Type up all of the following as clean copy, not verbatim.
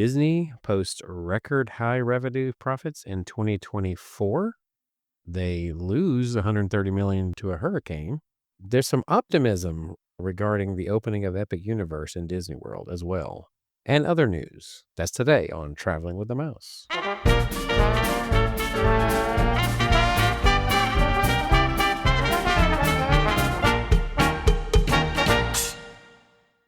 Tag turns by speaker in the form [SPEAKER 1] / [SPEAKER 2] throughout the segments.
[SPEAKER 1] Disney posts record high revenue profits in 2024. They lose $130 million to a hurricane. There's some optimism regarding the opening of Epic Universe in Disney World as well. And other news. That's today on Traveling with the Mouse.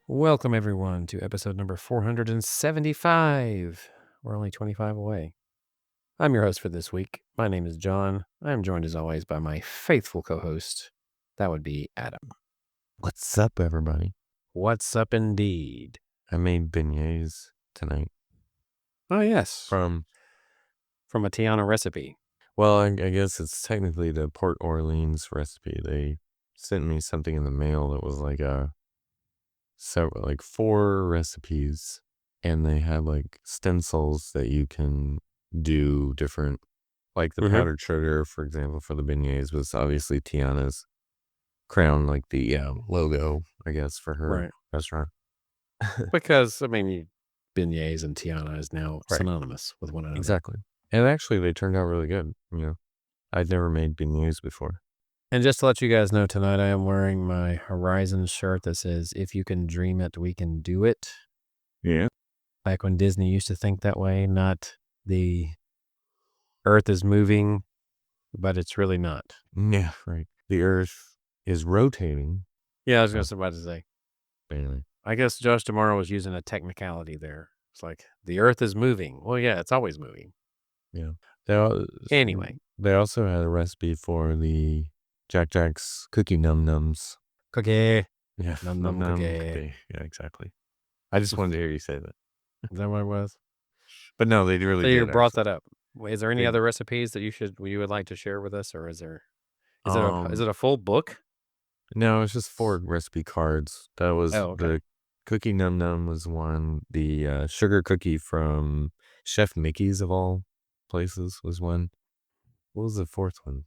[SPEAKER 1] Welcome, everyone, to episode number 475. We're only 25 away. I'm your host for this week. My name is John. I'm joined, as always, by my faithful co-host. That would be Adam.
[SPEAKER 2] What's up, everybody?
[SPEAKER 1] What's up, indeed?
[SPEAKER 2] I made beignets tonight.
[SPEAKER 1] Oh, yes.
[SPEAKER 2] From
[SPEAKER 1] a Tiana recipe.
[SPEAKER 2] Well, I guess it's technically the Port Orleans recipe. They sent me something in the mail that was like four recipes, and they have like stencils that you can do different, like the powdered sugar, for example, for the beignets was obviously Tiana's crown, like the logo, I guess, for her restaurant.
[SPEAKER 1] Because, beignets and Tiana is now synonymous with one another.
[SPEAKER 2] Exactly. And actually, they turned out really good. I'd never made beignets before.
[SPEAKER 1] And just to let you guys know, tonight I am wearing my Horizon shirt that says, "If you can dream it, we can do it."
[SPEAKER 2] Yeah.
[SPEAKER 1] Back when Disney used to think that way, not the Earth is moving, but it's really not.
[SPEAKER 2] Yeah, right. The Earth is rotating.
[SPEAKER 1] Yeah, I was about to say.
[SPEAKER 2] Anyway.
[SPEAKER 1] I guess Josh tomorrow was using a technicality there. It's like, the Earth is moving. Well, yeah, it's always moving.
[SPEAKER 2] Yeah.
[SPEAKER 1] Anyway.
[SPEAKER 2] They also had a recipe for the Jack's Cookie Num Nums.
[SPEAKER 1] Cookie.
[SPEAKER 2] Yeah.
[SPEAKER 1] Num cookie.
[SPEAKER 2] Yeah, exactly. I just wanted to hear you say that.
[SPEAKER 1] Is that what it was?
[SPEAKER 2] But no, they really
[SPEAKER 1] so
[SPEAKER 2] did.
[SPEAKER 1] You brought that up. Is there any other recipes that you would like to share with us, or is it a full book?
[SPEAKER 2] No, it's just 4 recipe cards. That was the Cookie Num Num was one. The sugar cookie from Chef Mickey's of all places was one. What was the 4th one?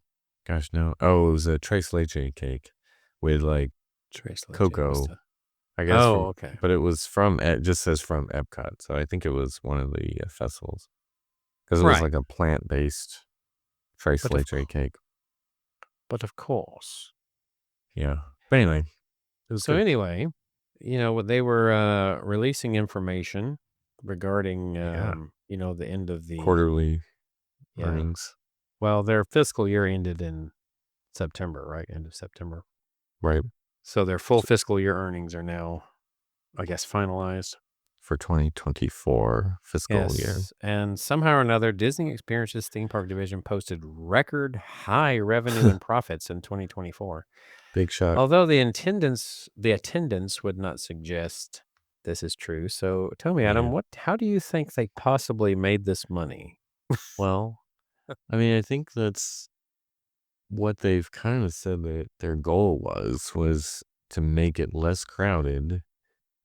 [SPEAKER 2] Gosh, no. Oh, it was a Tres Leche cake with like cocoa. I guess.
[SPEAKER 1] okay.
[SPEAKER 2] But it was it just says from Epcot. So I think it was one of the festivals. Because it was like a plant-based Tres Leche cake.
[SPEAKER 1] But of course.
[SPEAKER 2] Yeah. But anyway.
[SPEAKER 1] Anyway, they were releasing information regarding, the end of the
[SPEAKER 2] quarterly earnings.
[SPEAKER 1] Well, their fiscal year ended in September, right? End of September.
[SPEAKER 2] Right.
[SPEAKER 1] So their full fiscal year earnings are now, I guess, finalized.
[SPEAKER 2] For 2024 fiscal year.
[SPEAKER 1] And somehow or another, Disney Experiences theme park division posted record high revenue and profits in 2024.
[SPEAKER 2] Big shot.
[SPEAKER 1] Although the attendance would not suggest this is true. So tell me, Adam, how do you think they possibly made this money?
[SPEAKER 2] Well, I think that's what they've kind of said that their goal was to make it less crowded,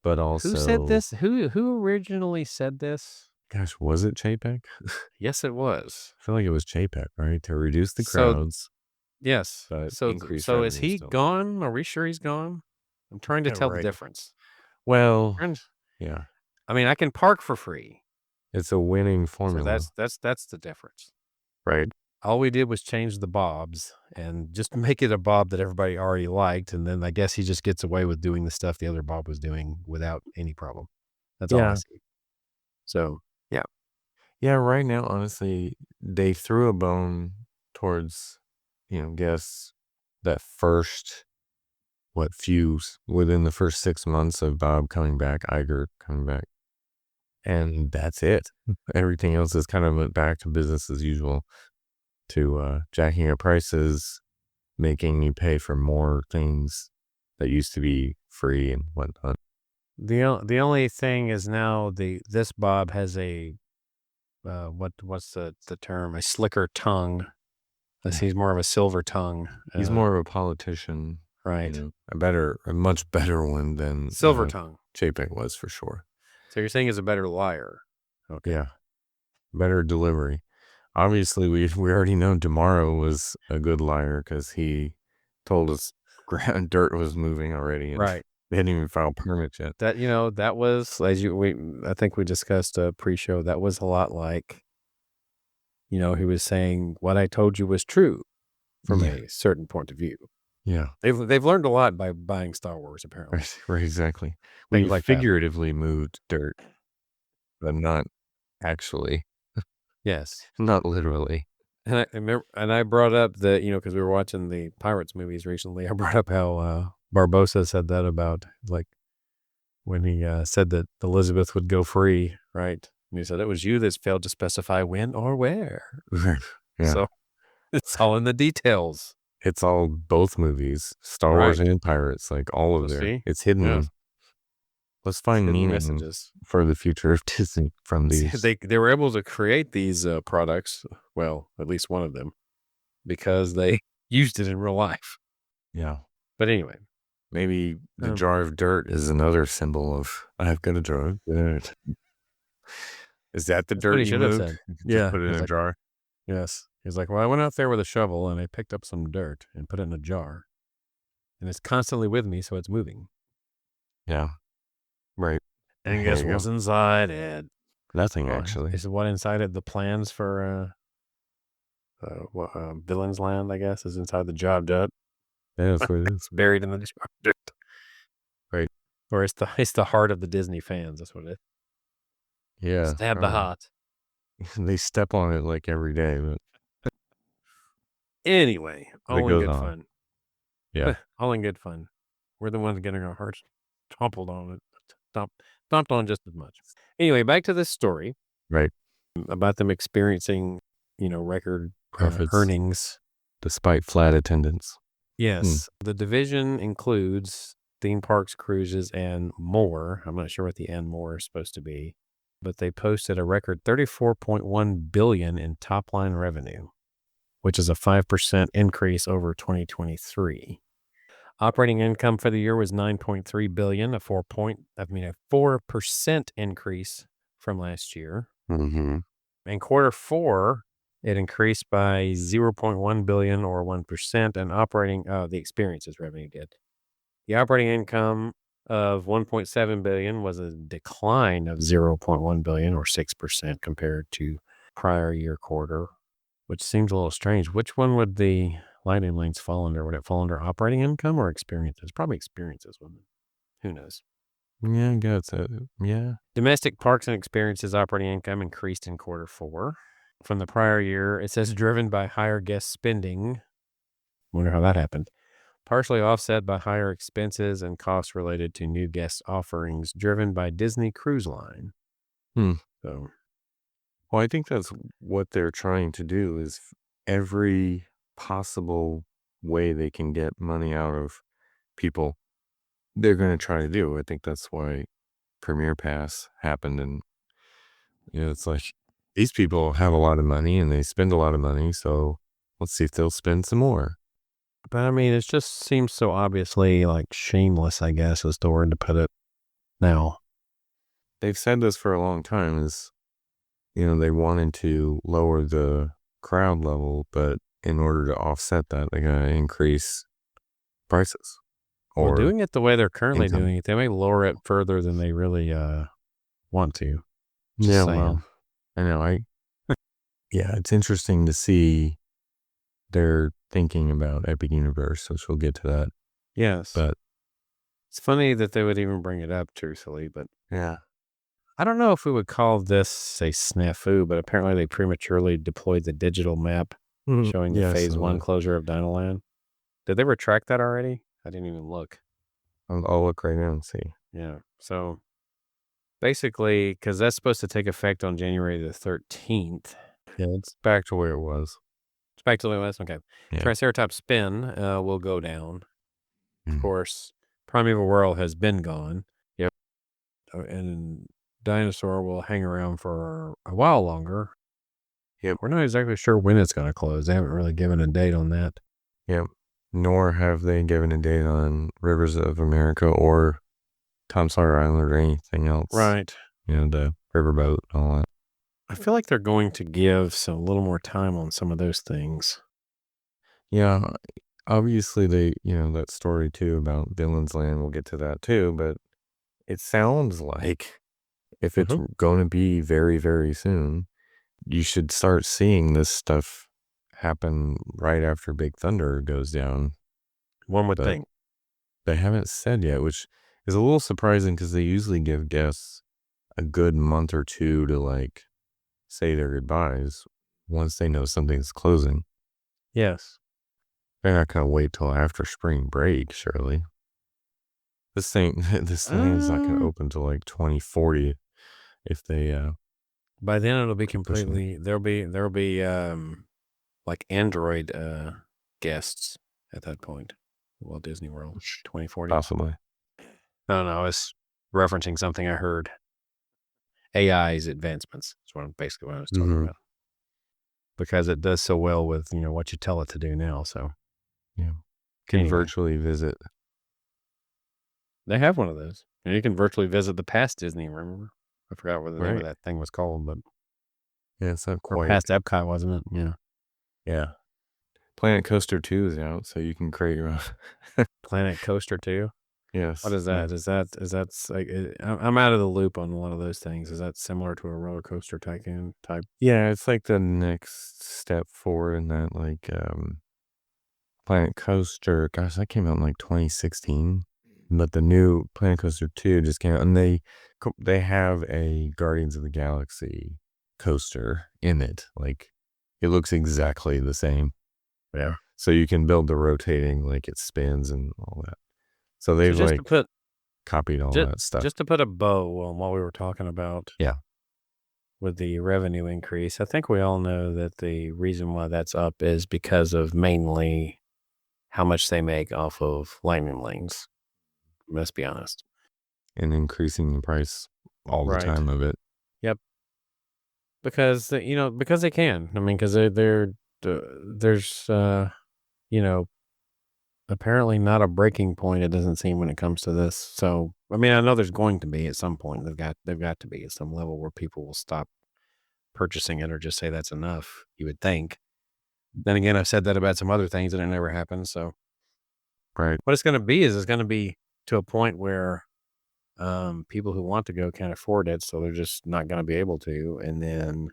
[SPEAKER 2] but also...
[SPEAKER 1] Who said this? Who originally said this?
[SPEAKER 2] Gosh, was it Chapek?
[SPEAKER 1] Yes, it was.
[SPEAKER 2] I feel like it was Chapek, right? To reduce the crowds.
[SPEAKER 1] Yes. So is he gone? Are we sure he's gone? I'm trying to tell the difference.
[SPEAKER 2] Well, yeah.
[SPEAKER 1] I can park for free.
[SPEAKER 2] It's a winning formula.
[SPEAKER 1] So that's the difference.
[SPEAKER 2] Right.
[SPEAKER 1] All we did was change the bobs and just make it a bob that everybody already liked. And then I guess he just gets away with doing the stuff the other bob was doing without any problem. That's all I see. So, yeah.
[SPEAKER 2] Yeah, right now, honestly, they threw a bone towards, guess that first, within the first 6 months of Bob coming back, Iger coming back. And that's it. Everything else is kind of went back to business as usual, to jacking up prices, making you pay for more things that used to be free and whatnot.
[SPEAKER 1] The only thing is now this Bob has a what's the term? A slicker tongue. He's more of a silver tongue.
[SPEAKER 2] He's more of a politician,
[SPEAKER 1] right?
[SPEAKER 2] A much better one than
[SPEAKER 1] silver tongue.
[SPEAKER 2] Chapek was for sure.
[SPEAKER 1] So you're saying he's a better liar? Okay.
[SPEAKER 2] Yeah, better delivery. Obviously, we already know Tomorrow was a good liar because he told us dirt was moving already.
[SPEAKER 1] Right.
[SPEAKER 2] They hadn't even filed permits yet.
[SPEAKER 1] That, that was, I think we discussed pre-show, that was a lot like, he was saying what I told you was true from a certain point of view.
[SPEAKER 2] Yeah.
[SPEAKER 1] They've learned a lot by buying Star Wars, apparently.
[SPEAKER 2] Right, exactly. We
[SPEAKER 1] like
[SPEAKER 2] figuratively moved dirt, but not actually.
[SPEAKER 1] Yes.
[SPEAKER 2] Not literally.
[SPEAKER 1] And I remember, and I brought up that, because we were watching the Pirates movies recently, I brought up how Barbossa said that about, like, when he said that Elizabeth would go free, right? And he said, it was you that failed to specify when or where.
[SPEAKER 2] Yeah.
[SPEAKER 1] So it's all in the details.
[SPEAKER 2] It's all both movies, Star Wars and Pirates, like all of there. It's hidden. Yeah. Let's find meaning messages for the future of Disney from these.
[SPEAKER 1] They were able to create these products, well, at least one of them, because they used it in real life.
[SPEAKER 2] Yeah.
[SPEAKER 1] But anyway.
[SPEAKER 2] Maybe the jar of dirt is another symbol of, I've got a jar of dirt. Is that the dirt you moved? Have said.
[SPEAKER 1] Yeah.
[SPEAKER 2] Put it in a jar?
[SPEAKER 1] Yes. He's like, well, I went out there with a shovel and I picked up some dirt and put it in a jar. And it's constantly with me, so it's moving.
[SPEAKER 2] Yeah. Right.
[SPEAKER 1] And guess what's inside it?
[SPEAKER 2] Nothing, actually.
[SPEAKER 1] Is what inside it? The plans for Villain's Land, I guess, is inside the jar of dirt.
[SPEAKER 2] Yeah, that's what it is.
[SPEAKER 1] Buried in the jar of dirt.
[SPEAKER 2] Right.
[SPEAKER 1] Or it's the heart of the Disney fans. That's what it is.
[SPEAKER 2] Yeah.
[SPEAKER 1] Stab the heart.
[SPEAKER 2] They step on it like every day. But
[SPEAKER 1] anyway, all in good fun.
[SPEAKER 2] Yeah.
[SPEAKER 1] All in good fun. We're the ones getting our hearts trampled on it. Stomped on just as much. Anyway, back to this story.
[SPEAKER 2] Right.
[SPEAKER 1] About them experiencing, record
[SPEAKER 2] profits,
[SPEAKER 1] earnings.
[SPEAKER 2] Despite flat attendance.
[SPEAKER 1] Yes. The division includes theme parks, cruises, and more. I'm not sure what the and more is supposed to be, but they posted a record $34.1 billion in top line revenue, which is a 5% increase over 2023. Operating income for the year was $9.3 billion, a 4% increase from last year.
[SPEAKER 2] Mm-hmm.
[SPEAKER 1] In quarter four, it increased by $0.1 billion or 1%, and the experiences revenue did. The operating income of $1.7 billion was a decline of $0.1 billion or 6% compared to prior year quarter, which seems a little strange. Which one would the lightning lanes fall under? Would it fall under operating income or experiences? Probably experiences, wouldn't it? Who knows?
[SPEAKER 2] Yeah, I guess. Yeah.
[SPEAKER 1] Domestic parks and experiences operating income increased in quarter four from the prior year. It says driven by higher guest spending. Wonder how that happened. Partially offset by higher expenses and costs related to new guest offerings driven by Disney Cruise Line. So,
[SPEAKER 2] well, I think that's what they're trying to do is every possible way they can get money out of people, they're going to try to do. I think that's why Premier Pass happened. And, it's like these people have a lot of money and they spend a lot of money. So let's see if they'll spend some more.
[SPEAKER 1] But I mean, it just seems so obviously like shameless, I guess, is the word to put it now.
[SPEAKER 2] They've said this for a long time is, they wanted to lower the crowd level, but in order to offset that, they got to increase prices.
[SPEAKER 1] Or doing it the way they're currently doing it, they may lower it further than they really want to.
[SPEAKER 2] Just saying. Well, I know. Yeah, it's interesting to see their thinking about Epic Universe, which we'll get to that.
[SPEAKER 1] Yes.
[SPEAKER 2] But
[SPEAKER 1] it's funny that they would even bring it up, truthfully, but
[SPEAKER 2] yeah.
[SPEAKER 1] I don't know if we would call this a snafu, but apparently they prematurely deployed the digital map showing the phase 1 closure of Dinoland. Did they retract that already? I didn't even look.
[SPEAKER 2] I'll look right now and see.
[SPEAKER 1] Yeah. So basically, because that's supposed to take effect on January the 13th.
[SPEAKER 2] Yeah, it's back to where it was.
[SPEAKER 1] It's back to the way it was? Okay. Yeah. Triceratops spin will go down. Of course, Primeval World has been gone. Yep. And Dinosaur will hang around for a while longer.
[SPEAKER 2] Yep.
[SPEAKER 1] We're not exactly sure when it's going to close. They haven't really given a date on that.
[SPEAKER 2] Yep. Nor have they given a date on Rivers of America or Tom Sawyer Island or anything else.
[SPEAKER 1] Right.
[SPEAKER 2] The riverboat and all that.
[SPEAKER 1] I feel like they're going to give a little more time on some of those things.
[SPEAKER 2] Yeah. Obviously, that story too about Dylan's Land, we'll get to that too, but it sounds like if it's
[SPEAKER 1] Mhm.
[SPEAKER 2] going to be very, very soon, you should start seeing this stuff happen right after Big Thunder goes down.
[SPEAKER 1] One would
[SPEAKER 2] But
[SPEAKER 1] think.
[SPEAKER 2] they haven't said yet, which is a little surprising because they usually give guests a good month or two to like say their goodbyes once they know something's closing.
[SPEAKER 1] Yes.
[SPEAKER 2] They're not gonna wait till after spring break, surely. This land's not gonna
[SPEAKER 1] Um,
[SPEAKER 2] open till like 2040 if they
[SPEAKER 1] by then it'll be
[SPEAKER 2] keep pushing it.
[SPEAKER 1] completely there'll be like Android guests at that point. Walt Disney World 2040.
[SPEAKER 2] Possibly.
[SPEAKER 1] No, it's referencing something I heard. AI's advancements. That's basically what I was talking
[SPEAKER 2] Mm-hmm.
[SPEAKER 1] about. Because it does so well with, what you tell it to do now. So
[SPEAKER 2] Yeah. Can
[SPEAKER 1] anyway,
[SPEAKER 2] virtually visit.
[SPEAKER 1] they have one of those. And you can virtually visit the past Disney, remember? I forgot what the name of
[SPEAKER 2] Right.
[SPEAKER 1] that thing was called, but
[SPEAKER 2] Yeah, it's not
[SPEAKER 1] or
[SPEAKER 2] quite.
[SPEAKER 1] past Epcot, wasn't it? Yeah.
[SPEAKER 2] Yeah. Planet Coaster 2 is out, so you can create your own.
[SPEAKER 1] Planet Coaster 2. What
[SPEAKER 2] Yes.
[SPEAKER 1] is that? Is that like I'm out of the loop on a lot of those things. Is that similar to a roller coaster tycoon type?
[SPEAKER 2] Yeah, it's like the next step forward in that like Planet Coaster. Gosh, that came out in like 2016. But the new Planet Coaster 2 just came out, and they have a Guardians of the Galaxy coaster in it. Like it looks exactly the same.
[SPEAKER 1] Yeah.
[SPEAKER 2] So you can build the rotating, like it spins and all that. So
[SPEAKER 1] So
[SPEAKER 2] they've like copied all that stuff.
[SPEAKER 1] just to put a bow on what we were talking about
[SPEAKER 2] Yeah.
[SPEAKER 1] with the revenue increase, I think we all know that the reason why that's up is because of mainly how much they make off of lightning lanes. Let's be honest.
[SPEAKER 2] And increasing the price all the
[SPEAKER 1] Right.
[SPEAKER 2] time of it.
[SPEAKER 1] Yep. Because because they can. I mean, because there's you know apparently not a breaking point. It doesn't seem when it comes to this. So I mean, I know there's going to be at some point. They've got to be at some level where people will stop purchasing it or just say that's enough. You would think. Then again, I've said that about some other things and it never happens. So
[SPEAKER 2] Right.
[SPEAKER 1] what it's going to be is it's going to be to a point where people who want to go can't afford it, so they're just not going to be able to. And then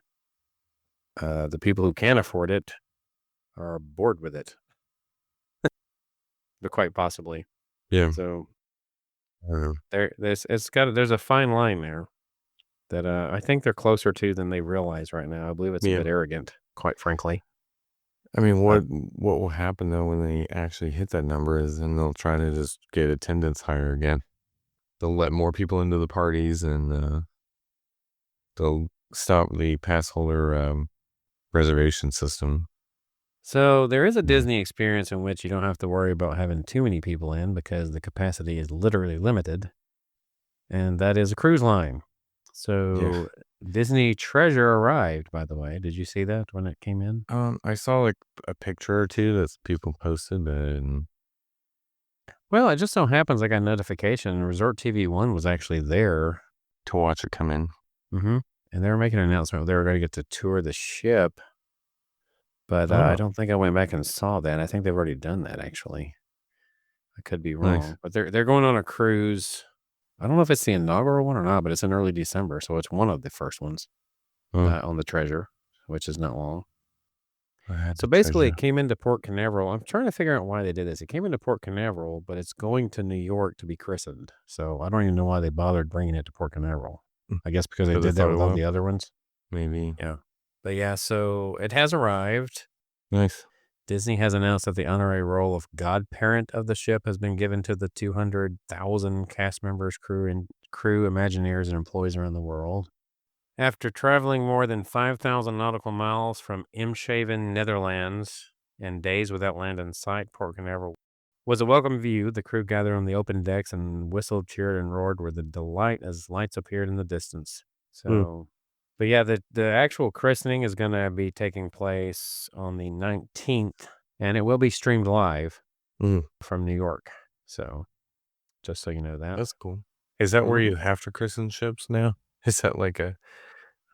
[SPEAKER 1] the people who can afford it are bored with it, but quite possibly.
[SPEAKER 2] Yeah.
[SPEAKER 1] So
[SPEAKER 2] Uh,
[SPEAKER 1] there's a fine line there that I think they're closer to than they realize right now. I believe it's a
[SPEAKER 2] yeah.
[SPEAKER 1] bit arrogant, quite frankly.
[SPEAKER 2] I mean,
[SPEAKER 1] But
[SPEAKER 2] what will happen though when they actually hit that number is then they'll try to just get attendance higher again. They'll let more people into the parties and they'll stop the pass holder reservation system.
[SPEAKER 1] so there is a
[SPEAKER 2] Yeah.
[SPEAKER 1] Disney experience in which you don't have to worry about having too many people in because the capacity is literally limited, and that is a cruise line.
[SPEAKER 2] Yeah.
[SPEAKER 1] So Disney Treasure arrived, by the way. Did you see that when it came in?
[SPEAKER 2] I saw like a picture or two that people posted, but
[SPEAKER 1] Well, it just so happens I got a notification. Resort TV 1 was actually there.
[SPEAKER 2] to watch it come in.
[SPEAKER 1] Mm-hmm. And they were making an announcement. They were going to get to tour the ship. But I
[SPEAKER 2] Oh,
[SPEAKER 1] don't think I went back and saw that. I think they've already done that, actually. I could be
[SPEAKER 2] nice.
[SPEAKER 1] wrong. But they're going on a cruise. I don't know if it's the inaugural one or not, but it's in early December. So it's one of the first ones
[SPEAKER 2] Oh,
[SPEAKER 1] on the Treasure, which is not long.
[SPEAKER 2] I had
[SPEAKER 1] So
[SPEAKER 2] the
[SPEAKER 1] basically,
[SPEAKER 2] treasure.
[SPEAKER 1] it came into Port Canaveral. I'm trying to figure out why they did this. It came into Port Canaveral, but it's going to New York to be christened. So I don't even know why they bothered bringing it to Port Canaveral.
[SPEAKER 2] Mm,
[SPEAKER 1] I guess because they
[SPEAKER 2] for the
[SPEAKER 1] did that with all
[SPEAKER 2] photo op,
[SPEAKER 1] the other ones.
[SPEAKER 2] maybe.
[SPEAKER 1] Yeah. But yeah, so it has arrived.
[SPEAKER 2] Nice.
[SPEAKER 1] Disney has announced that the honorary role of godparent of the ship has been given to the 200,000 cast members, crew, Imagineers, and employees around the world. After traveling more than 5,000 nautical miles from Eemshaven, Netherlands, and days without land in sight, Port Canaveral was a welcome view. The crew gathered on the open decks and whistled, cheered, and roared with a delight as lights appeared in the distance.
[SPEAKER 2] Mm,
[SPEAKER 1] So, but yeah, the actual christening is going to be taking place on the 19th, and it will be streamed live
[SPEAKER 2] mm,
[SPEAKER 1] from New York. So, just so you know that.
[SPEAKER 2] that's cool. Is that where
[SPEAKER 1] Mhm.
[SPEAKER 2] you have to christen ships now? Is that like a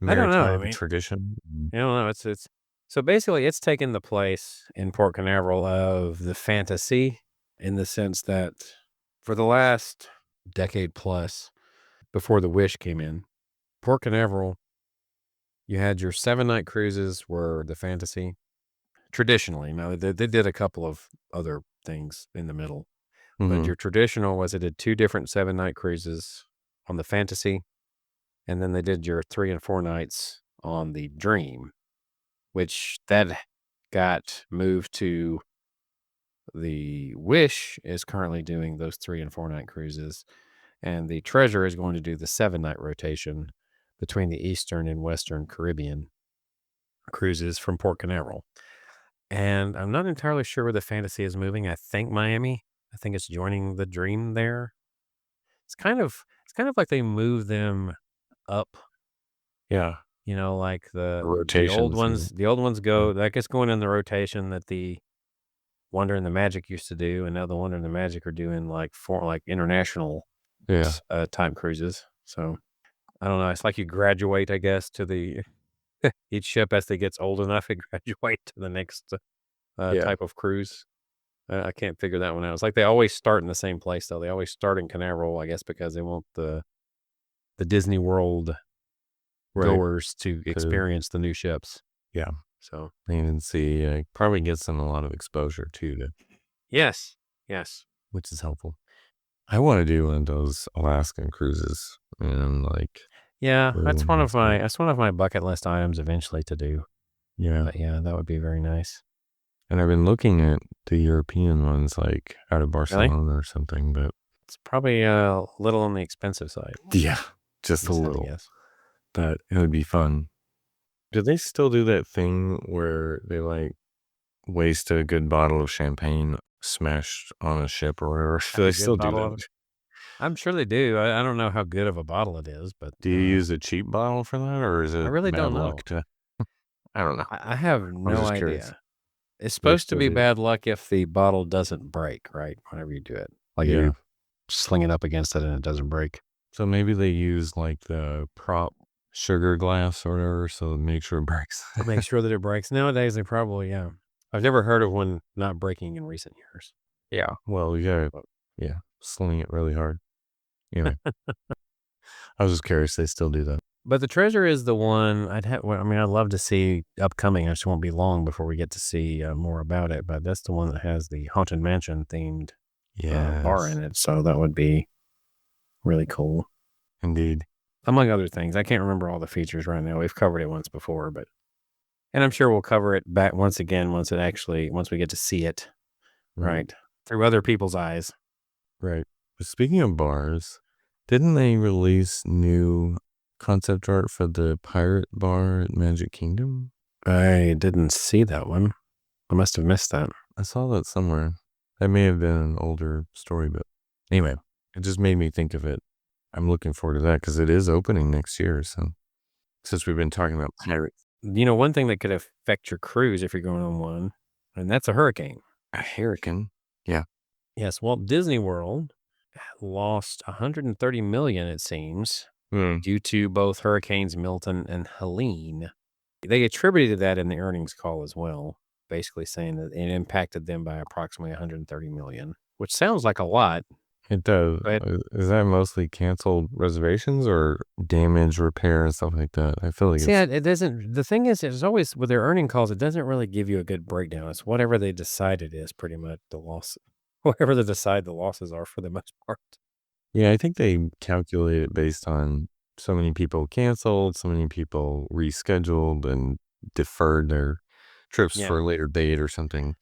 [SPEAKER 1] I don't know. I
[SPEAKER 2] maritime
[SPEAKER 1] mean,
[SPEAKER 2] tradition?
[SPEAKER 1] I don't know. It's So basically, it's taken the place in Port Canaveral of the fantasy in the sense that for the last decade plus, before the Wish came in, Port Canaveral, you had your 7-night cruises were the fantasy. Traditionally, now they did a couple of other things in the middle, but your traditional was it did 2 different 7-night cruises on the fantasy, and then they did your 3 and 4 nights on the Dream, which that got moved to the Wish is currently doing those 3 and 4 night cruises, and the Treasure is going to do the 7-night rotation between the Eastern and Western Caribbean cruises from Port Canaveral. And I'm not entirely sure where the fantasy is moving. I think Miami. I think it's joining the Dream there. It's kind of like they move them up.
[SPEAKER 2] Yeah.
[SPEAKER 1] Like the
[SPEAKER 2] rotations.
[SPEAKER 1] the old ones go, like it's going in the rotation that the Wonder and the Magic used to do, and now the Wonder and the Magic are doing like international type cruises. So I don't know. It's like you graduate, I guess, to the each ship as they gets old enough, it graduate to the next type of cruise. I can't figure that one out. It's like they always start in the same place, though. They always start in Canaveral, I guess, because they want the Disney World goers to experience the new ships.
[SPEAKER 2] Yeah.
[SPEAKER 1] So
[SPEAKER 2] they even see, probably gets them a lot of exposure too.
[SPEAKER 1] Yes.
[SPEAKER 2] Which is helpful. I want to do one of those Alaskan cruises and
[SPEAKER 1] that's one of my bucket list items eventually to do.
[SPEAKER 2] Yeah.
[SPEAKER 1] But yeah, that would be very nice.
[SPEAKER 2] And I've been looking at the European ones, like out of Barcelona or something, but
[SPEAKER 1] it's probably a little on the expensive side.
[SPEAKER 2] Yeah, just a little. Yes, but it would be fun. Do they still do that thing where they waste a good bottle of champagne smashed on a ship or whatever? Do they still do that?
[SPEAKER 1] I'm sure they do. I don't know how good of a bottle it is, but
[SPEAKER 2] do you use a cheap bottle for that, or is it?
[SPEAKER 1] I really don't know.
[SPEAKER 2] I don't know.
[SPEAKER 1] I have no idea. Curious. It's supposed to be bad luck if the bottle doesn't break, right? Whenever you do it, you sling it up against it and it doesn't break.
[SPEAKER 2] So maybe they use the prop sugar glass or whatever, so make sure it breaks.
[SPEAKER 1] Make sure that it breaks. Nowadays, they probably, I've never heard of one not breaking in recent years.
[SPEAKER 2] Yeah. Well, you gotta, sling it really hard. Anyway, I was just curious. They still do that.
[SPEAKER 1] But the Treasure is the one I'd love to see upcoming. I just won't be long before we get to see more about it. But that's the one that has the Haunted Mansion themed bar in it. So that would be really cool.
[SPEAKER 2] Indeed.
[SPEAKER 1] Among other things. I can't remember all the features right now. We've covered it once before, and I'm sure we'll cover it back once again once we get to see it, right? Through other people's eyes.
[SPEAKER 2] Right. But speaking of bars, didn't they release new concept art for the pirate bar at Magic Kingdom?
[SPEAKER 1] I didn't see that one. I must have missed that.
[SPEAKER 2] I saw that somewhere. That may have been an older story, but anyway, it just made me think of it. I'm looking forward to that because it is opening next year. So since we've been talking about pirates.
[SPEAKER 1] One thing that could affect your cruise if you're going on one, and that's a hurricane.
[SPEAKER 2] A hurricane? Yeah.
[SPEAKER 1] Yes. Walt Disney World lost $130 million, it seems, due to both hurricanes Milton and Helene. They attributed that in the earnings call as well, basically saying that it impacted them by approximately $130 million, which sounds like a lot.
[SPEAKER 2] It does. Is that mostly canceled reservations or damage, repair, and stuff like that? I feel like
[SPEAKER 1] it doesn't. The thing is, it's always with their earning calls, it doesn't really give you a good breakdown. It's whatever they decide it is, pretty much the loss, whatever they decide the losses are for the most part.
[SPEAKER 2] Yeah, I think they calculate it based on so many people canceled, so many people rescheduled and deferred their trips for a later date or something.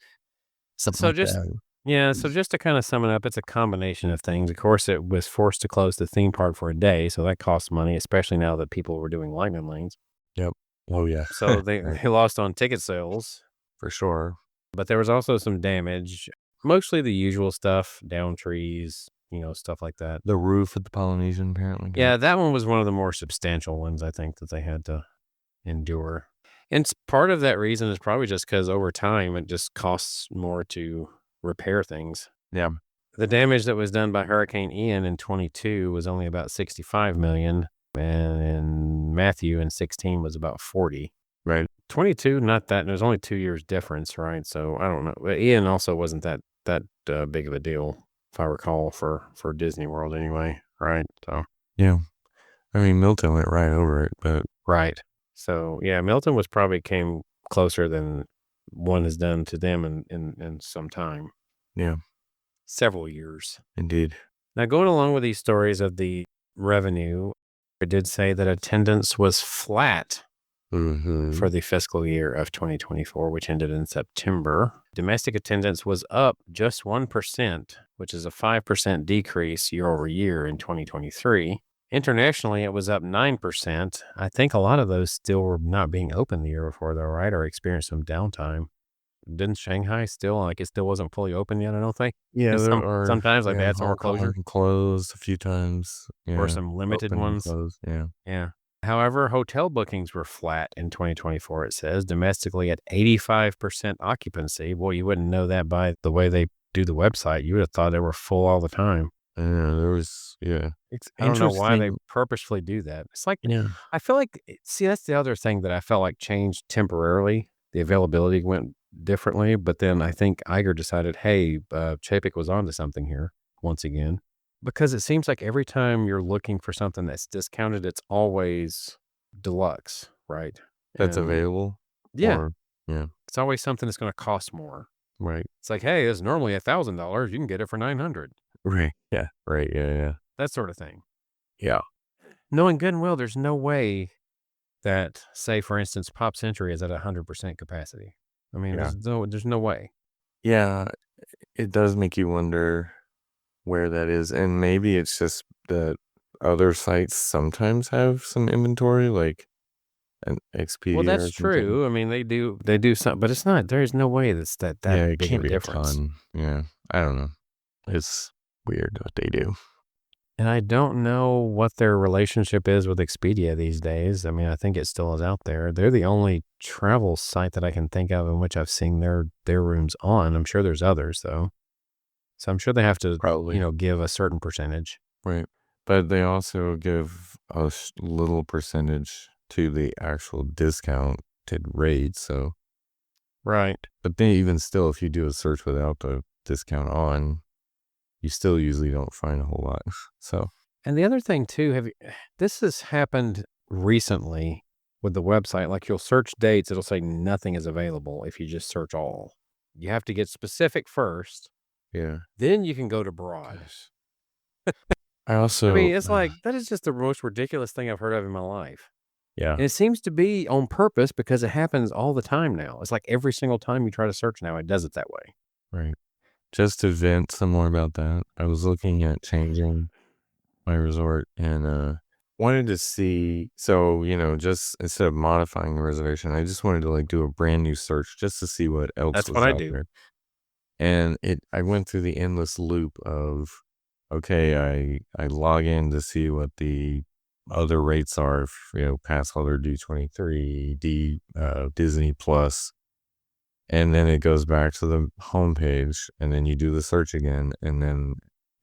[SPEAKER 1] So just to kind of sum it up, it's a combination of things. Of course, it was forced to close the theme park for a day, so that costs money, especially now that people were doing lightning lanes.
[SPEAKER 2] Yep. Oh, yeah.
[SPEAKER 1] So they lost on ticket sales.
[SPEAKER 2] For sure.
[SPEAKER 1] But there was also some damage, mostly the usual stuff, down trees, stuff like that.
[SPEAKER 2] The roof at the Polynesian, apparently.
[SPEAKER 1] Yeah, that one was one of the more substantial ones, I think, that they had to endure. And part of that reason is probably just because over time, it just costs more to repair things.
[SPEAKER 2] Yeah.
[SPEAKER 1] The damage that was done by Hurricane Ian in 22 was only about $65 million, and in Matthew in 16 was about 40.
[SPEAKER 2] Right.
[SPEAKER 1] 22, not that. There's only 2 years difference, right? So I don't know. But Ian also wasn't that big of a deal, if I recall, for Disney World anyway, right? So
[SPEAKER 2] Yeah. I mean, Milton went right over it, but
[SPEAKER 1] right. So yeah, Milton was probably came closer than one has done to them in some time,
[SPEAKER 2] yeah,
[SPEAKER 1] several years.
[SPEAKER 2] indeed.
[SPEAKER 1] Now, going along with these stories of the revenue, I did say that attendance was flat
[SPEAKER 2] Mm-hmm.
[SPEAKER 1] for the fiscal year of 2024, which ended in September. Domestic attendance was up just 1%, which is a 5% decrease year over year in 2023. Internationally, it was up 9%. I think a lot of those still were not being open the year before, though, right? Or experienced some downtime. Didn't Shanghai still, like, it still wasn't fully open yet, I don't think?
[SPEAKER 2] Yeah, there are.
[SPEAKER 1] Sometimes, like, they
[SPEAKER 2] Yeah,
[SPEAKER 1] had some more
[SPEAKER 2] Hong
[SPEAKER 1] closure
[SPEAKER 2] Kong closed a few times.
[SPEAKER 1] or
[SPEAKER 2] Yeah,
[SPEAKER 1] some limited
[SPEAKER 2] open and
[SPEAKER 1] ones.
[SPEAKER 2] closed. Yeah.
[SPEAKER 1] Yeah. However, hotel bookings were flat in 2024, it says, domestically at 85% occupancy. Boy, you wouldn't know that by the way they do the website. You would have thought they were full all the time.
[SPEAKER 2] Yeah, there was. Yeah, it's
[SPEAKER 1] I don't know why they
[SPEAKER 2] interesting.
[SPEAKER 1] purposefully do that. It's like,
[SPEAKER 2] Yeah,
[SPEAKER 1] I feel like, see, that's the other thing that I felt like changed temporarily. The availability went differently, but then I think Iger decided, hey, Chapek was onto something here once again. Because it seems like every time you're looking for something that's discounted, it's always deluxe, right?
[SPEAKER 2] that's
[SPEAKER 1] And
[SPEAKER 2] available.
[SPEAKER 1] yeah,
[SPEAKER 2] Or yeah,
[SPEAKER 1] it's always something that's going to cost more.
[SPEAKER 2] right,
[SPEAKER 1] It's like, hey, it's normally $1,000. You can get it for 900.
[SPEAKER 2] right. Yeah, right. Yeah, yeah,
[SPEAKER 1] That sort of thing.
[SPEAKER 2] yeah,
[SPEAKER 1] Knowing good and well, there's no way that, say, for instance, Pop Century is at 100% capacity. I mean,
[SPEAKER 2] yeah,
[SPEAKER 1] there's no way.
[SPEAKER 2] yeah. It does make you wonder where that is, and maybe it's just that other sites sometimes have some inventory, like an
[SPEAKER 1] Well,
[SPEAKER 2] Expedia
[SPEAKER 1] that's
[SPEAKER 2] or something.
[SPEAKER 1] true. I mean, they do something, but it's not. There is no way that
[SPEAKER 2] Yeah, it
[SPEAKER 1] big of
[SPEAKER 2] can't
[SPEAKER 1] a
[SPEAKER 2] be a
[SPEAKER 1] difference.
[SPEAKER 2] ton. Yeah, I don't know. It's weird what they do.
[SPEAKER 1] And I don't know what their relationship is with Expedia these days. I mean, I think it still is out there. They're the only travel site that I can think of in which I've seen their rooms on. I'm sure there's others though. So I'm sure they have to,
[SPEAKER 2] Probably.
[SPEAKER 1] give a certain percentage.
[SPEAKER 2] Right. But they also give a little percentage to the actual discounted rate. So,
[SPEAKER 1] Right.
[SPEAKER 2] but they even still, if you do a search without the discount on, you still usually don't find a whole lot. So,
[SPEAKER 1] And the other thing too, this has happened recently with the website. Like you'll search dates, it'll say nothing is available if you just search all. You have to get specific first,
[SPEAKER 2] yeah.
[SPEAKER 1] then you can go to broad.
[SPEAKER 2] Gosh. I
[SPEAKER 1] I
[SPEAKER 2] also,
[SPEAKER 1] mean, it's like that is just the most ridiculous thing I've heard of in my life.
[SPEAKER 2] yeah,
[SPEAKER 1] And it seems to be on purpose because it happens all the time now. It's like every single time you try to search now, it does it that way.
[SPEAKER 2] right. Just to vent some more about that, I was looking at changing my resort and wanted to see, so just instead of modifying the reservation, I just wanted to like do a brand new search just to see what else
[SPEAKER 1] That's what
[SPEAKER 2] was
[SPEAKER 1] I
[SPEAKER 2] out
[SPEAKER 1] do.
[SPEAKER 2] there. And I went through the endless loop of, okay, I log in to see what the other rates are, pass holder D23, Disney Plus, and then it goes back to the homepage, and then you do the search again, and then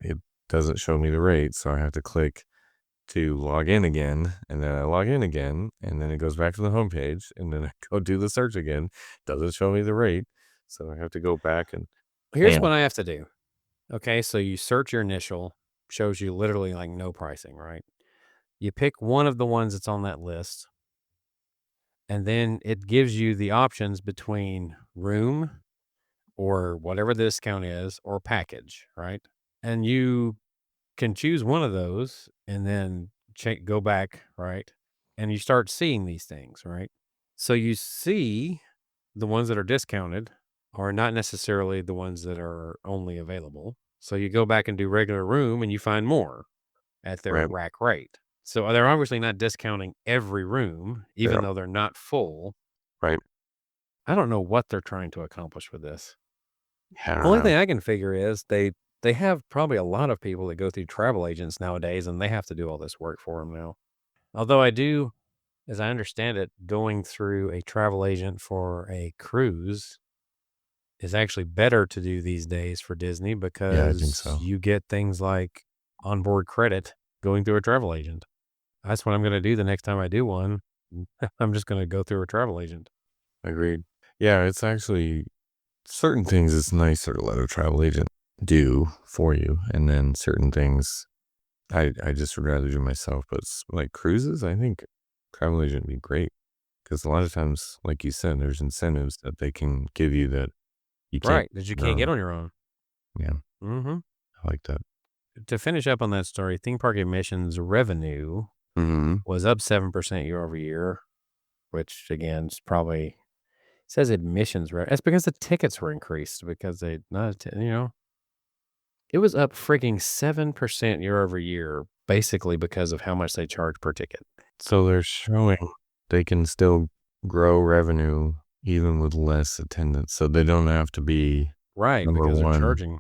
[SPEAKER 2] it doesn't show me the rate, so I have to click to log in again, and then I log in again, and then it goes back to the homepage, and then I go do the search again. Doesn't show me the rate, so I have to go back and
[SPEAKER 1] Here's
[SPEAKER 2] bam.
[SPEAKER 1] what I have to do. Okay, so you search your initial, shows you literally like no pricing, right? You pick one of the ones that's on that list, and then it gives you the options between room or whatever the discount is or package, right? And you can choose one of those and then go back, right? And you start seeing these things, right? So you see the ones that are discounted are not necessarily the ones that are only available. So you go back and do regular room and you find more at their
[SPEAKER 2] Right.
[SPEAKER 1] rack rate. So they're obviously not discounting every room,
[SPEAKER 2] Yeah.
[SPEAKER 1] even though they're not full.
[SPEAKER 2] Right.
[SPEAKER 1] I don't know what they're trying to accomplish with this.
[SPEAKER 2] I don't
[SPEAKER 1] Only
[SPEAKER 2] know.
[SPEAKER 1] thing I can figure is they have probably a lot of people that go through travel agents nowadays, and they have to do all this work for them now. Although I do, as I understand it, going through a travel agent for a cruise is actually better to do these days for Disney
[SPEAKER 2] Yeah, I think
[SPEAKER 1] because
[SPEAKER 2] so.
[SPEAKER 1] you get things like onboard credit going through a travel agent. That's what I'm going to do the next time I do one. I'm just going to go through a travel agent.
[SPEAKER 2] Agreed. Yeah, it's actually certain things it's nicer to let a travel agent do for you, and then certain things I just would rather do myself. But like cruises, I think travel agent would be great because a lot of times, like you said, there's incentives that they can give you that you can't
[SPEAKER 1] Right. That you
[SPEAKER 2] on your
[SPEAKER 1] can't get
[SPEAKER 2] own.
[SPEAKER 1] on your own.
[SPEAKER 2] Yeah,
[SPEAKER 1] Hmm.
[SPEAKER 2] I like that.
[SPEAKER 1] To finish up on that story, theme park admissions revenue
[SPEAKER 2] Hmm.
[SPEAKER 1] was up 7% year over year, which again is probably it says admissions. That's because the tickets were increased because they not, it was up freaking 7% year over year, basically because of how much they charge per ticket.
[SPEAKER 2] So they're showing they can still grow revenue even with less attendance. So they don't have to be
[SPEAKER 1] Right,
[SPEAKER 2] number
[SPEAKER 1] because they're
[SPEAKER 2] one.
[SPEAKER 1] charging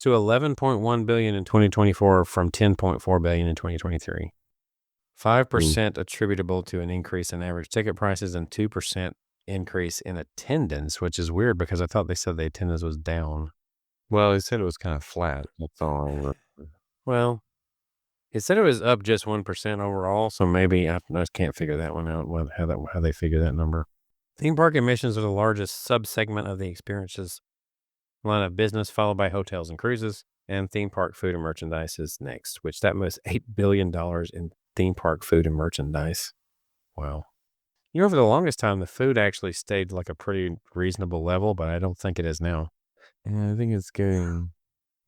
[SPEAKER 1] to 11.1 billion in 2024 from 10.4 billion in 2023. 5% attributable to an increase in average ticket prices and 2% increase in attendance, which is weird because I thought they said the attendance was down.
[SPEAKER 2] Well, they said it was kind of flat. That's all I remember.
[SPEAKER 1] Well, it said it was up just 1% overall, so maybe I just can't figure that one out, how they figure that number. Theme park admissions are the largest subsegment of the experiences line of business, followed by hotels and cruises, and theme park food and merchandise is next, which that was $8 billion in theme park food and merchandise. Wow. For the longest time, the food actually stayed like a pretty reasonable level, but I don't think it is now.
[SPEAKER 2] Yeah, I think it's getting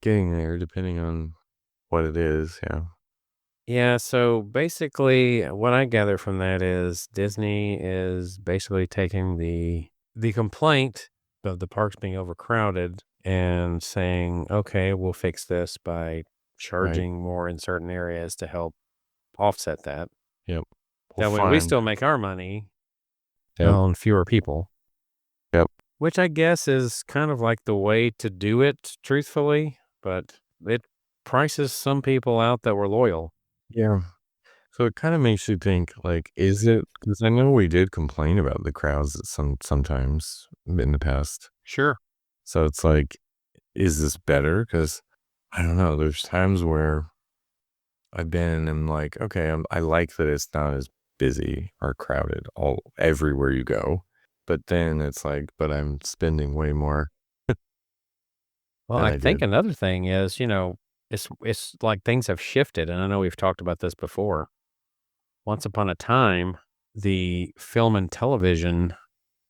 [SPEAKER 2] there depending on what it is. Yeah.
[SPEAKER 1] Yeah, so basically, what I gather from that is Disney is basically taking the complaint of the parks being overcrowded and saying, okay, we'll fix this by
[SPEAKER 2] Right.
[SPEAKER 1] charging more in certain areas to help offset that.
[SPEAKER 2] Yep. We'll
[SPEAKER 1] That way, we
[SPEAKER 2] find.
[SPEAKER 1] still make our money
[SPEAKER 2] Yep.
[SPEAKER 1] on fewer people,
[SPEAKER 2] Yep.
[SPEAKER 1] which I guess is kind of like the way to do it, truthfully, but it prices some people out that were loyal.
[SPEAKER 2] Yeah. So it kind of makes you think, like, is it? Because I know we did complain about the crowds at sometimes in the past.
[SPEAKER 1] Sure.
[SPEAKER 2] So it's like, is this better? Because I don't know. There's times where I've been and like, okay, I like that it's not as busy or crowded everywhere you go. But then it's like, but I'm spending way more
[SPEAKER 1] Well,
[SPEAKER 2] than
[SPEAKER 1] I
[SPEAKER 2] I
[SPEAKER 1] think
[SPEAKER 2] did.
[SPEAKER 1] another thing is, it's like things have shifted, and I know we've talked about this before. Once upon a time, the film and television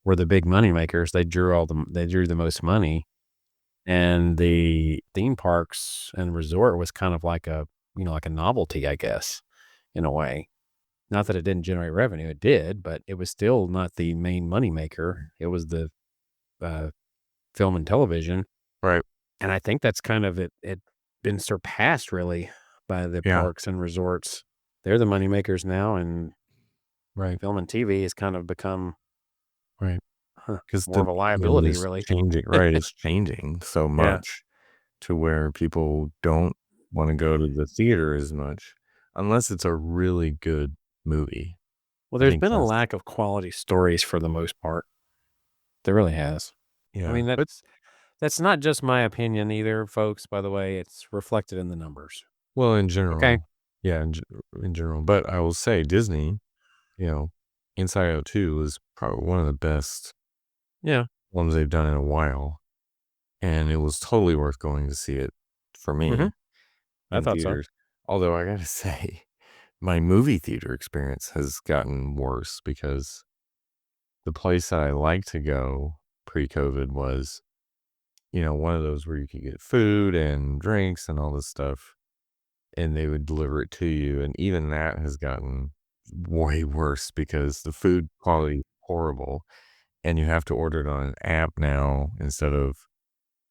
[SPEAKER 1] were the big money makers. They drew the most money, and the theme parks and resort was kind of like like a novelty, I guess, in a way. Not that it didn't generate revenue, it did, but it was still not the main money maker. It was the uh, film and television.
[SPEAKER 2] Right.
[SPEAKER 1] And I think that's kind of it been surpassed really by the
[SPEAKER 2] Yeah.
[SPEAKER 1] parks and resorts. They're the money makers now, and
[SPEAKER 2] Right.
[SPEAKER 1] film and TV has kind of become
[SPEAKER 2] Right. Because
[SPEAKER 1] more
[SPEAKER 2] the
[SPEAKER 1] of a
[SPEAKER 2] medium
[SPEAKER 1] liability,
[SPEAKER 2] is
[SPEAKER 1] really.
[SPEAKER 2] changing. Right. It's changing so
[SPEAKER 1] Yeah.
[SPEAKER 2] much to where people don't want to go to the theater as much unless it's a really good movie.
[SPEAKER 1] Well,
[SPEAKER 2] I
[SPEAKER 1] there's
[SPEAKER 2] think
[SPEAKER 1] been a
[SPEAKER 2] that's,
[SPEAKER 1] lack of quality stories for the most part. There really has. I
[SPEAKER 2] yeah.
[SPEAKER 1] mean,
[SPEAKER 2] But
[SPEAKER 1] that's not just my opinion either, folks, by the way. It's reflected in the numbers.
[SPEAKER 2] well, in
[SPEAKER 1] Okay.
[SPEAKER 2] general, yeah, in general. But I will say Disney, you know, Inside Out 2 is probably one of the best
[SPEAKER 1] Yeah.
[SPEAKER 2] ones they've done in a while. And it was totally worth going to see it for
[SPEAKER 1] Hmm.
[SPEAKER 2] me
[SPEAKER 1] I
[SPEAKER 2] in
[SPEAKER 1] thought so.
[SPEAKER 2] theaters. Although I gotta say, my movie theater experience has gotten worse because the place that I like to go pre-COVID was, one of those where you could get food and drinks and all this stuff, and they would deliver it to you. And even that has gotten way worse because the food quality is horrible, and you have to order it on an app now instead of,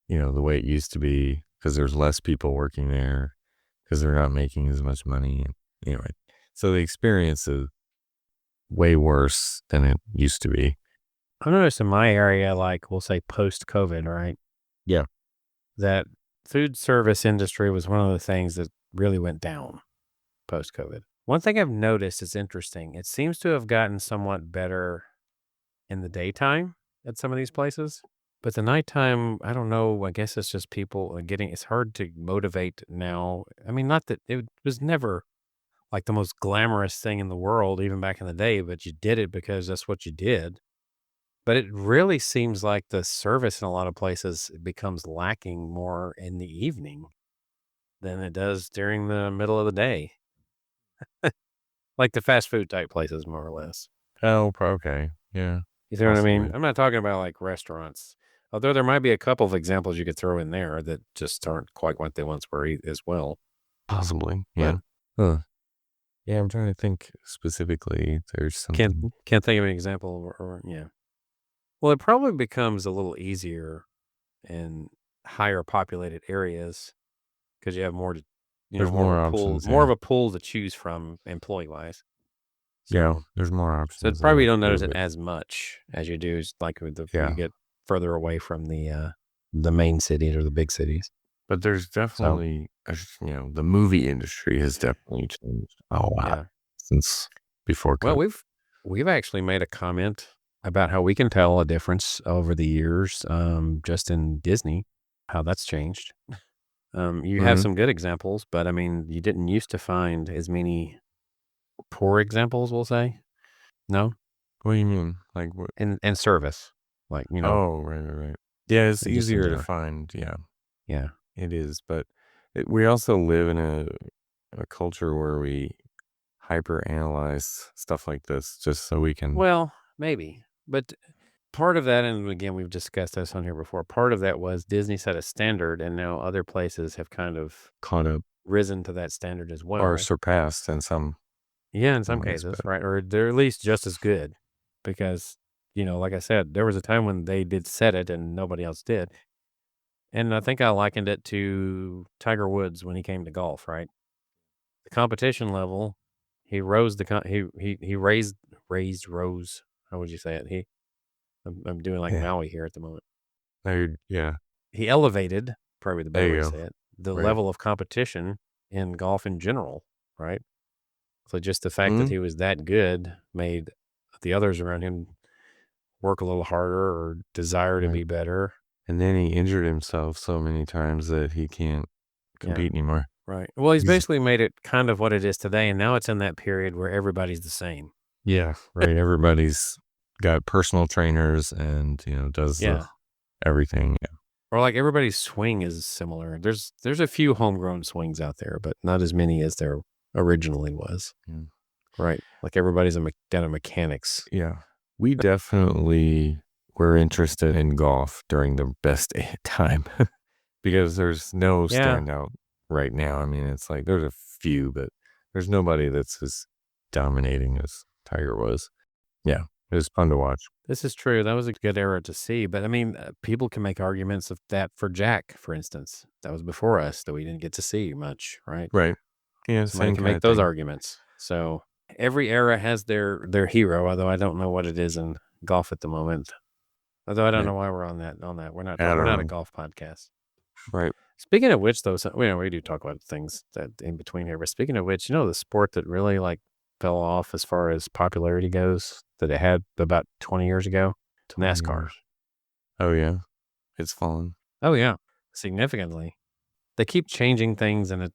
[SPEAKER 2] the way it used to be because there's less people working there because they're not making as much money. Anyway, so the experience is way worse than it used to be.
[SPEAKER 1] I noticed in my area, like we'll say post COVID, right?
[SPEAKER 2] Yeah.
[SPEAKER 1] That food service industry was one of the things that really went down post COVID. One thing I've noticed is interesting. It seems to have gotten somewhat better in the daytime at some of these places, but the nighttime, I don't know. I guess it's just people it's hard to motivate now. I mean, not that it was never like the most glamorous thing in the world, even back in the day, but you did it because that's what you did. But it really seems like the service in a lot of places becomes lacking more in the evening than it does during the middle of the day. Like the fast food type places, more or less.
[SPEAKER 2] Oh, okay. Yeah.
[SPEAKER 1] You see what I mean?
[SPEAKER 2] Possibly.
[SPEAKER 1] I'm not talking about like restaurants, although there might be a couple of examples you could throw in there that just aren't quite what they once were as well.
[SPEAKER 2] Possibly.
[SPEAKER 1] But
[SPEAKER 2] Yeah. Huh. Yeah, I'm trying to think specifically. There's something.
[SPEAKER 1] can't think of an example or yeah. Well, it probably becomes a little easier in higher populated areas because you have more to,
[SPEAKER 2] There's
[SPEAKER 1] more of
[SPEAKER 2] more
[SPEAKER 1] a pool,
[SPEAKER 2] options. Yeah.
[SPEAKER 1] to choose from employee wise.
[SPEAKER 2] Yeah.
[SPEAKER 1] So,
[SPEAKER 2] There's more
[SPEAKER 1] so
[SPEAKER 2] options
[SPEAKER 1] probably
[SPEAKER 2] there
[SPEAKER 1] you don't
[SPEAKER 2] too.
[SPEAKER 1] notice it
[SPEAKER 2] But
[SPEAKER 1] as much as you do like with you
[SPEAKER 2] yeah.
[SPEAKER 1] get further away from the main cities or the big cities.
[SPEAKER 2] But there's
[SPEAKER 1] So,
[SPEAKER 2] definitely, the movie industry has definitely changed a lot
[SPEAKER 1] yeah.
[SPEAKER 2] since before
[SPEAKER 1] Well,
[SPEAKER 2] COVID.
[SPEAKER 1] we've actually made a comment about how we can tell a difference over the years, just in Disney, how that's changed. You have some good examples, but I mean, you didn't used to find as many poor examples, we'll say. No,
[SPEAKER 2] What do you mean? Like what?
[SPEAKER 1] in service, like
[SPEAKER 2] Oh, right. Yeah, it's
[SPEAKER 1] just in
[SPEAKER 2] easier to
[SPEAKER 1] general.
[SPEAKER 2] find. Yeah,
[SPEAKER 1] Yeah.
[SPEAKER 2] it is. But we also live in a culture where we hyper analyze stuff like this just so we can
[SPEAKER 1] Well, maybe, but part of that, and again, we've discussed this on here before. Part of that was Disney set a standard, and now other places have kind of
[SPEAKER 2] caught up
[SPEAKER 1] risen to that standard as
[SPEAKER 2] or
[SPEAKER 1] well.
[SPEAKER 2] surpassed in some
[SPEAKER 1] Yeah, in some
[SPEAKER 2] ways.
[SPEAKER 1] cases,
[SPEAKER 2] But
[SPEAKER 1] right? Or they're at least just as good because, like I said, there was a time when they did set it and nobody else did. And I think I likened it to Tiger Woods when he came to golf, right? The competition level, he rose the he rose. How would you say it? I'm doing like
[SPEAKER 2] yeah,
[SPEAKER 1] Maui here at the moment.
[SPEAKER 2] yeah,
[SPEAKER 1] He elevated, probably the
[SPEAKER 2] there
[SPEAKER 1] better way
[SPEAKER 2] you
[SPEAKER 1] to
[SPEAKER 2] go.
[SPEAKER 1] say it, the
[SPEAKER 2] Right.
[SPEAKER 1] level of competition in golf in general, right? So just the fact that
[SPEAKER 2] Hmm.
[SPEAKER 1] he was that good made the others around him work a little harder or desire to
[SPEAKER 2] Right.
[SPEAKER 1] be better.
[SPEAKER 2] And then he injured himself so many times that he can't
[SPEAKER 1] Yeah,
[SPEAKER 2] compete anymore.
[SPEAKER 1] right. Well, he's
[SPEAKER 2] He's
[SPEAKER 1] basically made it kind of what it is today, and now it's in that period where everybody's the same.
[SPEAKER 2] Yeah, right. Everybody's got personal trainers and, does the
[SPEAKER 1] Yeah.
[SPEAKER 2] everything. Yeah.
[SPEAKER 1] Or like everybody's swing is similar. There's a few homegrown swings out there, but not as many as there originally was.
[SPEAKER 2] Yeah.
[SPEAKER 1] Right. Like everybody's down to mechanics.
[SPEAKER 2] Yeah. We definitely were interested in golf during the best time because there's no
[SPEAKER 1] Yeah.
[SPEAKER 2] standout right now. I mean, it's like there's a few, but there's nobody that's as dominating as Tiger was. Yeah. It was fun to watch.
[SPEAKER 1] This is true. That was a good era to see. But I mean, people can make arguments of that for Jack, for instance. That was before us that we didn't get to see much, right?
[SPEAKER 2] Right. Yeah.
[SPEAKER 1] Somebody
[SPEAKER 2] Same
[SPEAKER 1] can
[SPEAKER 2] kind
[SPEAKER 1] make
[SPEAKER 2] of
[SPEAKER 1] those
[SPEAKER 2] thing.
[SPEAKER 1] arguments. So every era has their hero, although I don't know what it is in golf at the moment. Although I don't
[SPEAKER 2] Right.
[SPEAKER 1] know why we're on that. We're not
[SPEAKER 2] I don't
[SPEAKER 1] a
[SPEAKER 2] know.
[SPEAKER 1] golf podcast.
[SPEAKER 2] Right.
[SPEAKER 1] Speaking of which, though, we do talk about things that in between here. But speaking of which, the sport that really like fell off as far as popularity goes that it had about 20 years ago,
[SPEAKER 2] 20
[SPEAKER 1] NASCAR.
[SPEAKER 2] years. Oh, yeah. It's fallen.
[SPEAKER 1] Oh yeah, significantly. They keep changing things, and it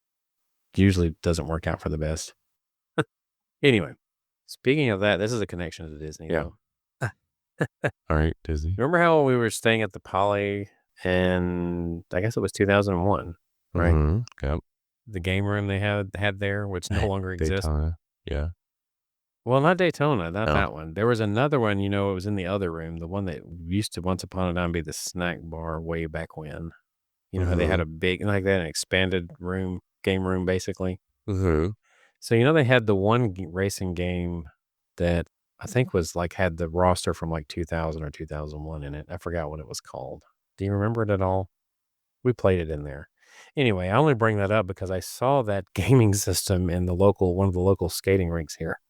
[SPEAKER 1] usually doesn't work out for the best. Anyway, speaking of that, this is a connection to Disney,
[SPEAKER 2] Yeah.
[SPEAKER 1] though.
[SPEAKER 2] All right, Disney.
[SPEAKER 1] Remember how we were staying at the Poly, and I guess it was 2001, right?
[SPEAKER 2] Mm-hmm. Yep.
[SPEAKER 1] The game room they had there, which no longer exists.
[SPEAKER 2] Daytona. Yeah.
[SPEAKER 1] Well, not Daytona, not
[SPEAKER 2] No.
[SPEAKER 1] that one. There was another one, it was in the other room, the one that used to once upon a time be the snack bar way back when. How they had a big, like they had an expanded room, game room, basically.
[SPEAKER 2] Mm-hmm.
[SPEAKER 1] So, they had the one racing game that I think was like had the roster from like 2000 or 2001 in it. I forgot what it was called. Do you remember it at all? We played it in there. Anyway, I only bring that up because I saw that gaming system in one of the local skating rinks here.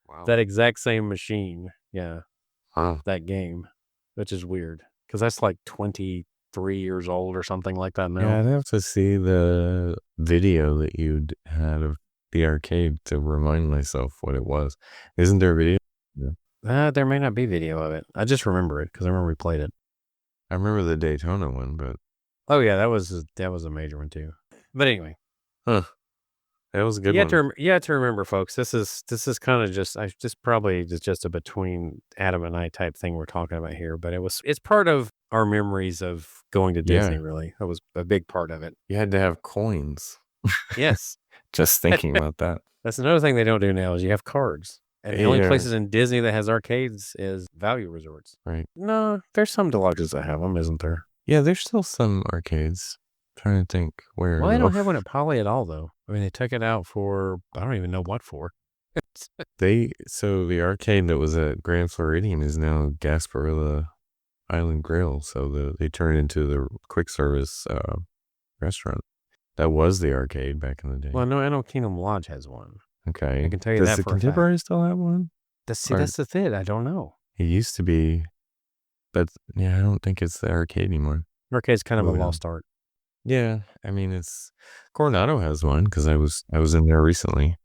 [SPEAKER 2] Wow.
[SPEAKER 1] That exact same machine. Yeah.
[SPEAKER 2] Huh.
[SPEAKER 1] That game, which is weird because that's like 23 years old or something like that now.
[SPEAKER 2] Yeah, I'd have to see the video that you had of the arcade to remind myself what it was. Isn't there a video? Yeah.
[SPEAKER 1] There may not be video of it. I just remember it because I remember we played it.
[SPEAKER 2] I remember the Daytona one, but
[SPEAKER 1] Oh yeah, that was a major one too. But anyway,
[SPEAKER 2] huh. That was a good
[SPEAKER 1] You have
[SPEAKER 2] one.
[SPEAKER 1] to remember, folks, this is kind of just probably just a between Adam and I type thing we're talking about here, but it's part of our memories of going to Disney,
[SPEAKER 2] Yeah.
[SPEAKER 1] really. That was a big part of it.
[SPEAKER 2] You had to have coins.
[SPEAKER 1] Yes.
[SPEAKER 2] Just thinking about that.
[SPEAKER 1] That's another thing they don't do now is you have cards. And the only
[SPEAKER 2] Yeah.
[SPEAKER 1] places in Disney that has arcades is value resorts.
[SPEAKER 2] Right.
[SPEAKER 1] No, there's some deluxes that have them, isn't there?
[SPEAKER 2] Yeah, there's still some arcades. I'm trying to think where.
[SPEAKER 1] Well, they don't have one at Poly at all, though. I mean, they took it out for, I don't even know what for.
[SPEAKER 2] So the arcade that was at Grand Floridian is now Gasparilla Island Grill. So they turned into the quick service restaurant. That was the arcade back in the day.
[SPEAKER 1] Well, no, I know Kingdom Lodge has one.
[SPEAKER 2] Okay.
[SPEAKER 1] I can tell you
[SPEAKER 2] Does
[SPEAKER 1] that
[SPEAKER 2] the
[SPEAKER 1] for a fact.
[SPEAKER 2] Contemporary still have one?
[SPEAKER 1] That's the thing. I don't know.
[SPEAKER 2] It used to be, but yeah, I don't think it's the arcade anymore.
[SPEAKER 1] Arcade's kind of a lost art.
[SPEAKER 2] Yeah, I mean it's Coronado has one because I was in there recently.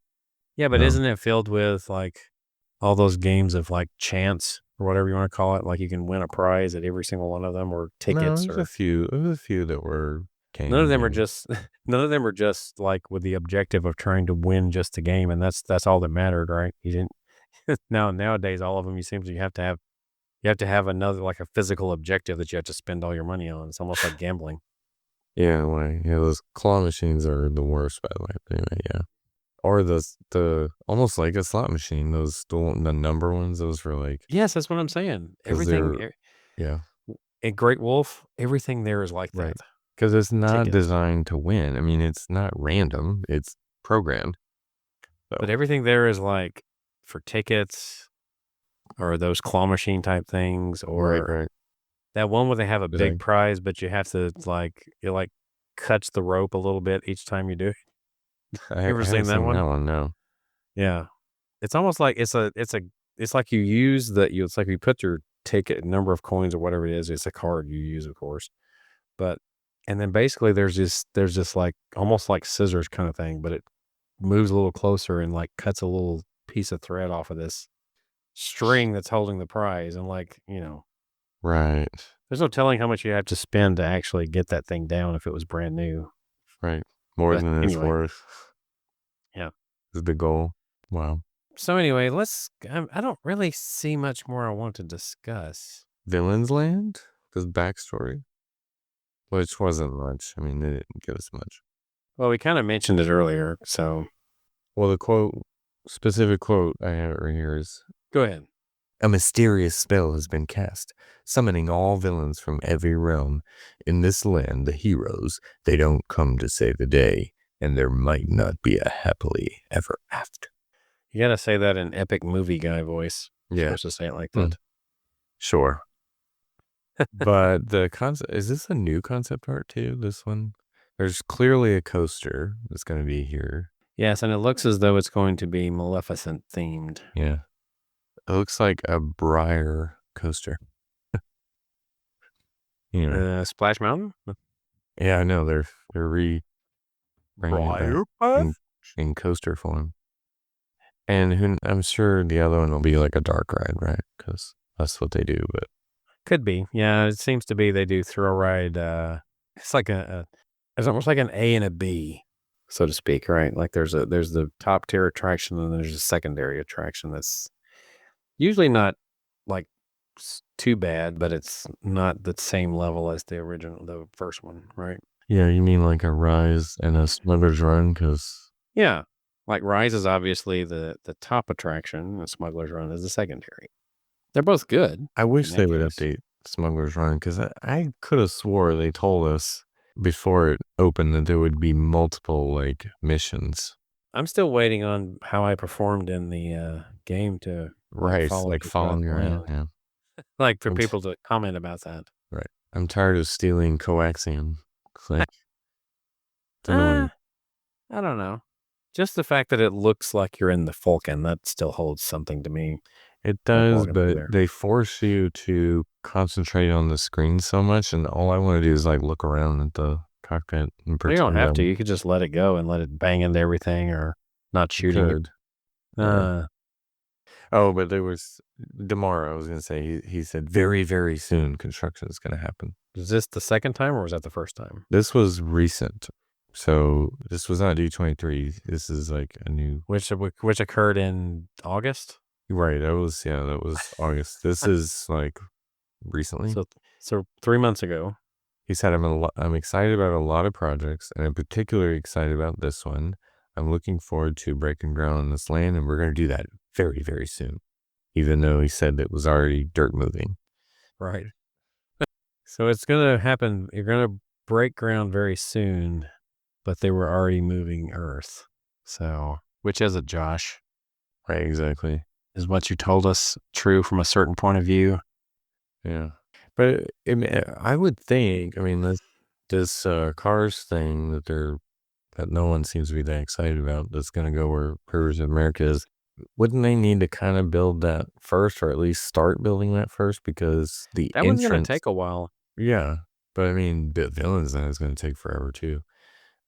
[SPEAKER 1] Yeah, but isn't it filled with like all those games of like chance or whatever you want to call it? Like you can win a prize at every single one of them, or tickets.
[SPEAKER 2] No, there's a few that were.
[SPEAKER 1] None of them are just like with the objective of trying to win just the game, and that's all that mattered, right? You didn't. Nowadays, all of them you have to have another like a physical objective that you have to spend all your money on. It's almost like gambling.
[SPEAKER 2] Yeah, those claw machines are the worst, by the way. But anyway, yeah. Or the almost like a slot machine. Those the number ones. Those were like.
[SPEAKER 1] Yes, that's what I'm saying. Everything.
[SPEAKER 2] Yeah.
[SPEAKER 1] At Great Wolf, everything there is like that.
[SPEAKER 2] Because it's not designed to win. I mean, it's not random. It's programmed. So.
[SPEAKER 1] But everything there is like for tickets or those claw machine type things or that one where they have a big prize, but you have to it cuts the rope a little bit each time you do it.
[SPEAKER 2] You ever seen that one? No.
[SPEAKER 1] Yeah. It's almost like it's like you use it's like you put your ticket number of coins or whatever it is. It's a card you use, of course. But, and then basically there's this like almost like scissors kind of thing, but it moves a little closer and like cuts a little piece of thread off of this string that's holding the prize. And like,
[SPEAKER 2] right.
[SPEAKER 1] There's no telling how much you have to spend to actually get that thing down if it was brand new.
[SPEAKER 2] Right. More than it's worth.
[SPEAKER 1] Yeah.
[SPEAKER 2] Is the goal. Wow.
[SPEAKER 1] So anyway, I don't really see much more I want to discuss.
[SPEAKER 2] Villain's Land? Because backstory? Which wasn't much. I mean, they didn't give us much.
[SPEAKER 1] Well, we kind of mentioned it earlier, so.
[SPEAKER 2] Well, the specific quote I have right here is.
[SPEAKER 1] Go ahead.
[SPEAKER 2] A mysterious spell has been cast, summoning all villains from every realm. In this land, the heroes, they don't come to save the day, and there might not be a happily ever after.
[SPEAKER 1] You got to say that in epic movie guy voice.
[SPEAKER 2] Yeah.
[SPEAKER 1] You're supposed to say it like that.
[SPEAKER 2] Sure. But the concept, is this a new concept art too, this one? There's clearly a coaster that's going to be here.
[SPEAKER 1] Yes, and it looks as though it's going to be Maleficent themed.
[SPEAKER 2] Yeah. It looks like a Briar coaster.
[SPEAKER 1] Splash Mountain?
[SPEAKER 2] Yeah, I know. They're bringing it back in coaster form. And I'm sure the other one will be like a dark ride, right? Because that's what they do. But
[SPEAKER 1] could be. Yeah, it seems to be they do thrill ride. It's like it's almost like an A and a B, so to speak, right? Like there's the top tier attraction and there's a secondary attraction that's usually not like too bad, but it's not the same level as the first one, right?
[SPEAKER 2] Yeah, you mean like a Rise and a Smuggler's Run?
[SPEAKER 1] Yeah, like Rise is obviously the top attraction, and Smuggler's Run is the secondary. They're both good.
[SPEAKER 2] I wish they would update Smuggler's Run because I could have swore they told us before it opened that there would be multiple like missions.
[SPEAKER 1] I'm still waiting on how I performed in the game to
[SPEAKER 2] following you around. Yeah,
[SPEAKER 1] like for people to comment about that.
[SPEAKER 2] Right. I'm tired of stealing coaxium. Like, it's annoying.
[SPEAKER 1] I don't know. Just the fact that it looks like you're in the Falcon, that still holds something to me.
[SPEAKER 2] It does, but they force you to concentrate on the screen so much, and all I want to do is like look around at the cockpit and pretend.
[SPEAKER 1] You don't have to. You could just let it go and let it bang into everything or not shooting it.
[SPEAKER 2] But there was tomorrow. I was going to say he said very, very soon construction is going to happen.
[SPEAKER 1] Is this the second time or was that the first time?
[SPEAKER 2] This was recent. So this was not D23. This is like a new,
[SPEAKER 1] which occurred in August.
[SPEAKER 2] Right. That was August. This is like recently.
[SPEAKER 1] So 3 months ago.
[SPEAKER 2] He said, I'm excited about a lot of projects, and I'm particularly excited about this one. I'm looking forward to breaking ground on this land, and we're going to do that very, very soon. Even though he said it was already dirt moving.
[SPEAKER 1] Right. So it's going to happen. You're going to break ground very soon, but they were already moving earth. So, which is it, Josh?
[SPEAKER 2] Right, exactly.
[SPEAKER 1] Is what you told us true from a certain point of view?
[SPEAKER 2] Yeah. But I would think, I mean, this cars thing that no one seems to be that excited about, that's going to go where Rivers of America is. Wouldn't they need to kind of build that first, or at least start building that first? Because the
[SPEAKER 1] that
[SPEAKER 2] entrance,
[SPEAKER 1] was going to take a while.
[SPEAKER 2] Yeah, but I mean, Villains Land is going to take forever too.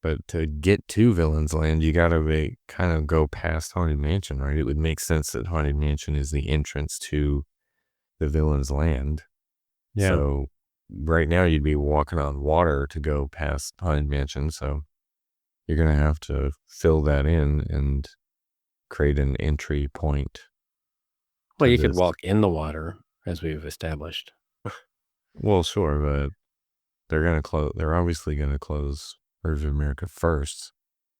[SPEAKER 2] But to get to Villains Land, you got to kind of go past Haunted Mansion, right? It would make sense that Haunted Mansion is the entrance to the Villains Land.
[SPEAKER 1] Yeah.
[SPEAKER 2] So right now you'd be walking on water to go past Haunted Mansion. So you're going to have to fill that in and create an entry point.
[SPEAKER 1] Well, you could walk in the water, as we've established.
[SPEAKER 2] Well, sure, but they're going to close. They're obviously going to close Rivers of America first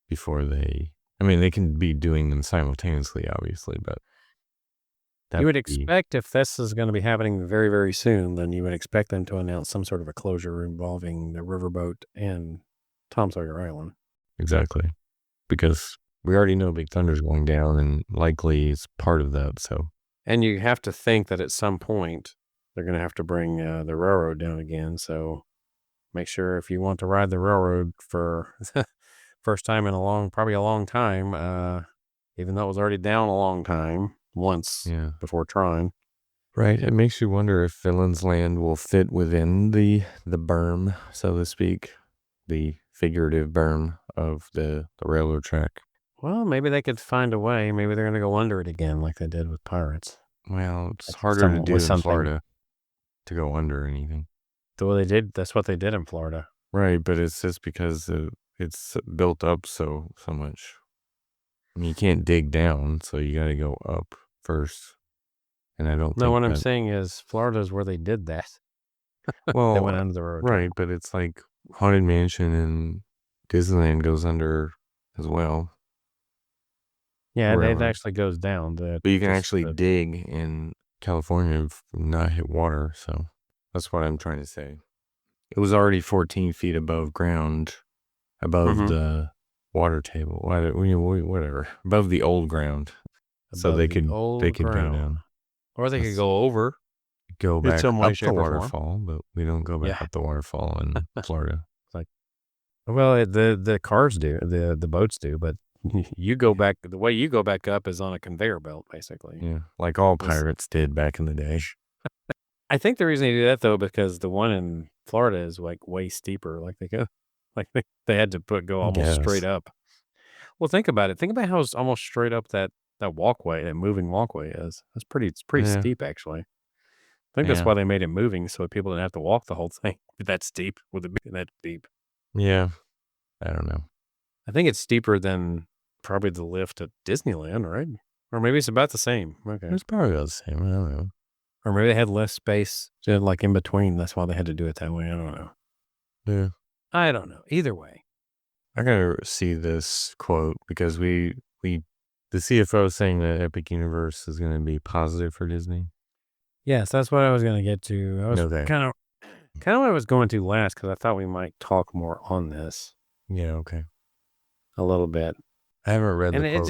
[SPEAKER 2] before they. I mean, they can be doing them simultaneously, obviously, but
[SPEAKER 1] you would expect if this is going to be happening very, very soon, then you would expect them to announce some sort of a closure involving the riverboat and Tom Sawyer Island.
[SPEAKER 2] Exactly, because we already know Big Thunder's going down, and likely it's part of that. So,
[SPEAKER 1] and you have to think that at some point they're going to have to bring the railroad down again. So make sure if you want to ride the railroad for first time in probably a long time, even though it was already down a long time once before trying.
[SPEAKER 2] Right. It makes you wonder if Villains Land will fit within the berm, so to speak, the figurative berm of the railroad track.
[SPEAKER 1] Well, maybe they could find a way. Maybe they're going to go under it again like they did with Pirates.
[SPEAKER 2] Well, it's harder to do in Florida to go under anything.
[SPEAKER 1] That's what they did in Florida.
[SPEAKER 2] Right, but it's just because it's built up so much. I mean, you can't dig down, so you got to go up first. And I don't
[SPEAKER 1] know. No, what I'm saying is Florida is where they did that.
[SPEAKER 2] Well,
[SPEAKER 1] they went under the road.
[SPEAKER 2] Right, but it's like Haunted Mansion and Disneyland goes under as well.
[SPEAKER 1] Yeah, it actually goes down.
[SPEAKER 2] But you can actually dig in California and not hit water, so that's what I'm trying to say. It was already 14 feet above ground, above the water table, whatever, above the old ground. So they could go down.
[SPEAKER 1] Or they could go over.
[SPEAKER 2] Go back up the waterfall, but we don't go back up the waterfall in Florida.
[SPEAKER 1] Well, the cars do, the boats do, but you go back, the way you go back up is on a conveyor belt, basically.
[SPEAKER 2] Yeah, like all pirates did back in the day.
[SPEAKER 1] I think the reason they do that, though, because the one in Florida is like way steeper. Like they had to go almost straight up. Well, think about it. Think about how it's almost straight up that walkway, that moving walkway is. It's pretty steep, actually. I think that's why they made it moving, so people didn't have to walk the whole thing that steep with it being that deep.
[SPEAKER 2] Yeah. I don't know.
[SPEAKER 1] I think it's steeper than probably the lift at Disneyland, right? Or maybe it's about the same. Okay.
[SPEAKER 2] It's probably about the same. I don't know.
[SPEAKER 1] Or maybe they had less space, like in between. That's why they had to do it that way. I don't know.
[SPEAKER 2] Yeah.
[SPEAKER 1] I don't know. Either way.
[SPEAKER 2] I gotta see this quote because the CFO is saying that Epic Universe is going to be positive for Disney.
[SPEAKER 1] Yes, that's what I was going to get to. I was kind of what I was going to last because I thought we might talk more on this.
[SPEAKER 2] Yeah, okay.
[SPEAKER 1] A little bit.
[SPEAKER 2] I haven't read the quote
[SPEAKER 1] yet.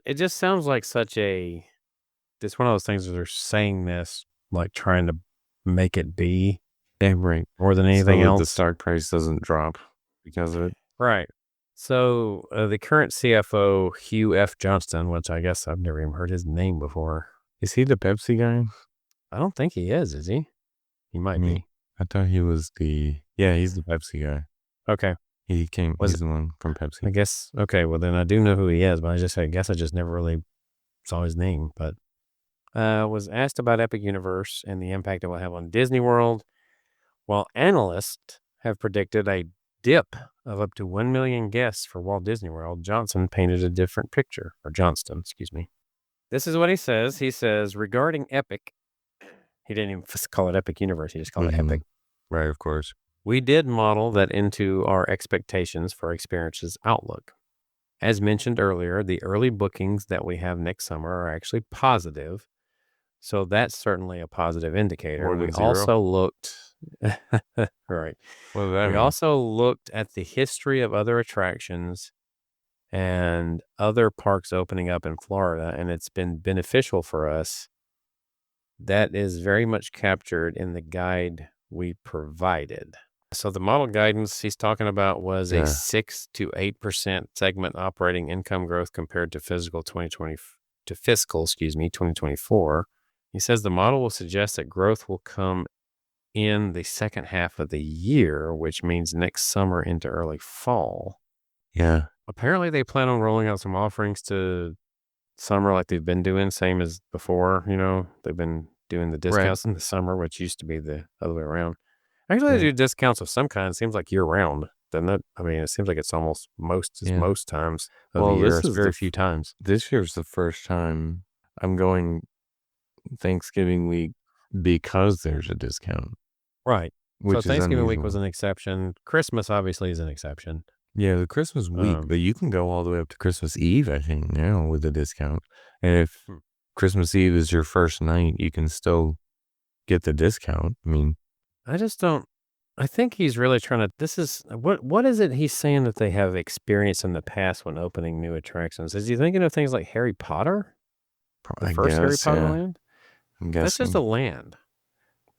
[SPEAKER 1] It just sounds like it's one of those things where they're saying this, like trying to make it be.
[SPEAKER 2] Yeah, right.
[SPEAKER 1] More than anything else.
[SPEAKER 2] The stock price doesn't drop because of it.
[SPEAKER 1] Right. So the current CFO, Hugh F. Johnston, which I guess I've never even heard his name before.
[SPEAKER 2] Is he the Pepsi guy?
[SPEAKER 1] I don't think he is he? He might be.
[SPEAKER 2] I thought he was he's the Pepsi guy.
[SPEAKER 1] Okay.
[SPEAKER 2] He's the one from Pepsi.
[SPEAKER 1] I guess, okay, well then I do know who he is, but I guess I just never really saw his name. But was asked about Epic Universe and the impact it will have on Disney World, while analysts have predicted a dip of up to 1 million guests for Walt Disney World, Johnson painted a different picture, or Johnston, excuse me. This is what he says. He says, regarding Epic, he didn't even call it Epic Universe. He just called it Epic.
[SPEAKER 2] Right, of course.
[SPEAKER 1] We did model that into our expectations for Experience's outlook. As mentioned earlier, the early bookings that we have next summer are actually positive. So that's certainly a positive indicator.
[SPEAKER 2] More than
[SPEAKER 1] We
[SPEAKER 2] zero?
[SPEAKER 1] also looked, right.
[SPEAKER 2] What does that
[SPEAKER 1] We
[SPEAKER 2] mean?
[SPEAKER 1] also looked at the history of other attractions and other parks opening up in Florida, and it's been beneficial for us. That is very much captured in the guide we provided. So the model guidance he's talking about was a 6 to 8% segment operating income growth compared to fiscal 2024. He says the model will suggest that growth will come in the second half of the year, which means next summer into early fall.
[SPEAKER 2] Yeah.
[SPEAKER 1] Apparently they plan on rolling out some offerings to summer like they've been doing, same as before. They've been doing the discounts in the summer, which used to be the other way around. Actually, they do discounts of some kind. It seems like year round, doesn't it? I mean, it seems like it's almost most times of the year. It's very few times.
[SPEAKER 2] This year's the first time I'm going Thanksgiving week because there's a discount.
[SPEAKER 1] Right.
[SPEAKER 2] Which
[SPEAKER 1] so
[SPEAKER 2] is
[SPEAKER 1] Thanksgiving
[SPEAKER 2] unusual.
[SPEAKER 1] week was an exception. Christmas obviously is an exception.
[SPEAKER 2] Yeah, the Christmas week, but you can go all the way up to Christmas Eve, I think, now with a discount. And if Christmas Eve is your first night, you can still get the discount. I mean,
[SPEAKER 1] I just don't. I think he's really trying to. This is what is it he's saying that they have experienced in the past when opening new attractions? Is he thinking of things like Harry Potter? The first Harry Potter land?
[SPEAKER 2] I'm guessing.
[SPEAKER 1] That's just a land.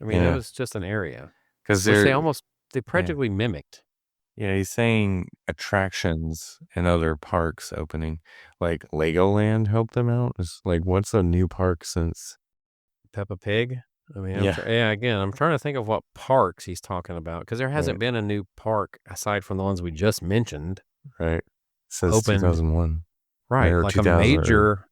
[SPEAKER 1] I mean, it was just an area.
[SPEAKER 2] Because
[SPEAKER 1] they practically mimicked.
[SPEAKER 2] Yeah, he's saying attractions and other parks opening, like Legoland helped them out. It's like, what's a new park since
[SPEAKER 1] Peppa Pig? I mean, again, I'm trying to think of what parks he's talking about, because there hasn't been a new park aside from the ones we just mentioned.
[SPEAKER 2] Right. It says 2001.
[SPEAKER 1] Right. Like a major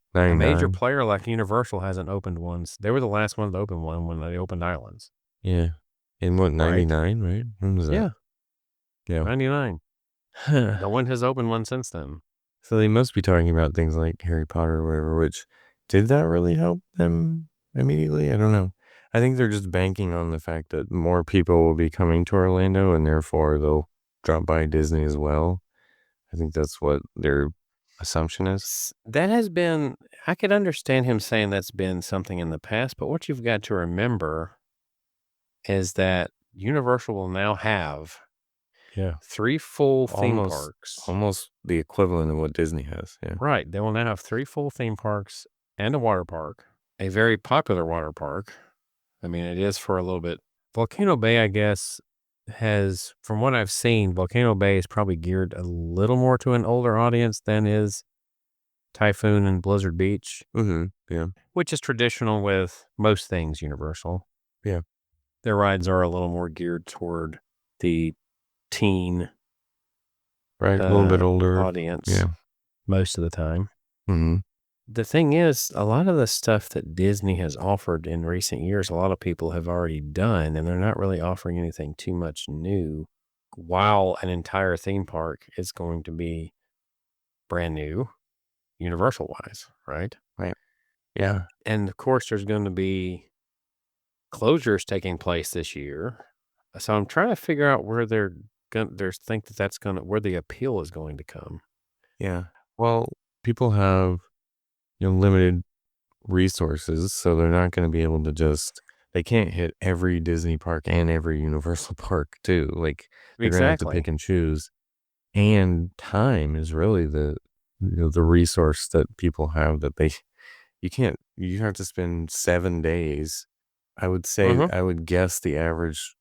[SPEAKER 1] player like Universal hasn't opened ones. They were the last ones to open one when they opened Islands.
[SPEAKER 2] Yeah. In what, 99, right? When was that?
[SPEAKER 1] Yeah.
[SPEAKER 2] Yeah.
[SPEAKER 1] 99. No one has opened one since then.
[SPEAKER 2] So they must be talking about things like Harry Potter or whatever, which did that really help them immediately? I don't know. I think they're just banking on the fact that more people will be coming to Orlando and therefore they'll drop by Disney as well. I think that's what their assumption is.
[SPEAKER 1] That has been, I could understand him saying that's been something in the past, but what you've got to remember is that Universal will now have 3 full theme parks.
[SPEAKER 2] Almost the equivalent of what Disney has. Yeah.
[SPEAKER 1] Right. They will now have 3 full theme parks and a water park, a very popular water park. I mean, it is for a little bit. Volcano Bay, I guess, has, from what I've seen, Volcano Bay is probably geared a little more to an older audience than is Typhoon and Blizzard Beach.
[SPEAKER 2] Yeah.
[SPEAKER 1] Which is traditional with most things Universal.
[SPEAKER 2] Yeah.
[SPEAKER 1] Their rides are a little more geared toward the teen,
[SPEAKER 2] right, a little bit older
[SPEAKER 1] audience. Yeah, most of the time.
[SPEAKER 2] Mm-hmm.
[SPEAKER 1] The thing is, a lot of the stuff that Disney has offered in recent years, a lot of people have already done, and they're not really offering anything too much new. While an entire theme park is going to be brand new, Universal-wise, right?
[SPEAKER 2] Right. Yeah.
[SPEAKER 1] And of course, there's going to be closures taking place this year. So I'm trying to figure out where where the appeal is going to come.
[SPEAKER 2] Yeah. Well, people have limited resources, so they're not going to be able to they can't hit every Disney park and every Universal park too. Like they're going to have to pick and choose. And time is really the resource that people have that you have to spend 7 days. I would say, I would guess the average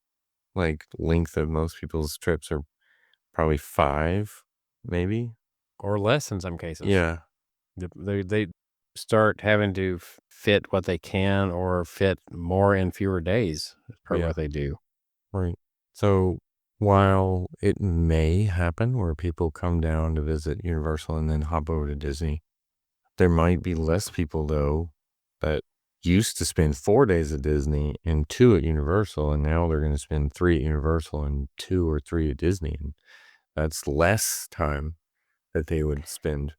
[SPEAKER 2] length of most people's trips are probably 5, maybe,
[SPEAKER 1] or less in some cases.
[SPEAKER 2] Yeah.
[SPEAKER 1] They start having to fit what they can or fit more in fewer days. That's probably what they do.
[SPEAKER 2] Right. So while it may happen where people come down to visit Universal and then hop over to Disney, there might be less people though that used to spend 4 days at Disney and 2 at Universal, and now they're going to spend 3 at Universal and 2 or 3 at Disney. And that's less time that they would spend.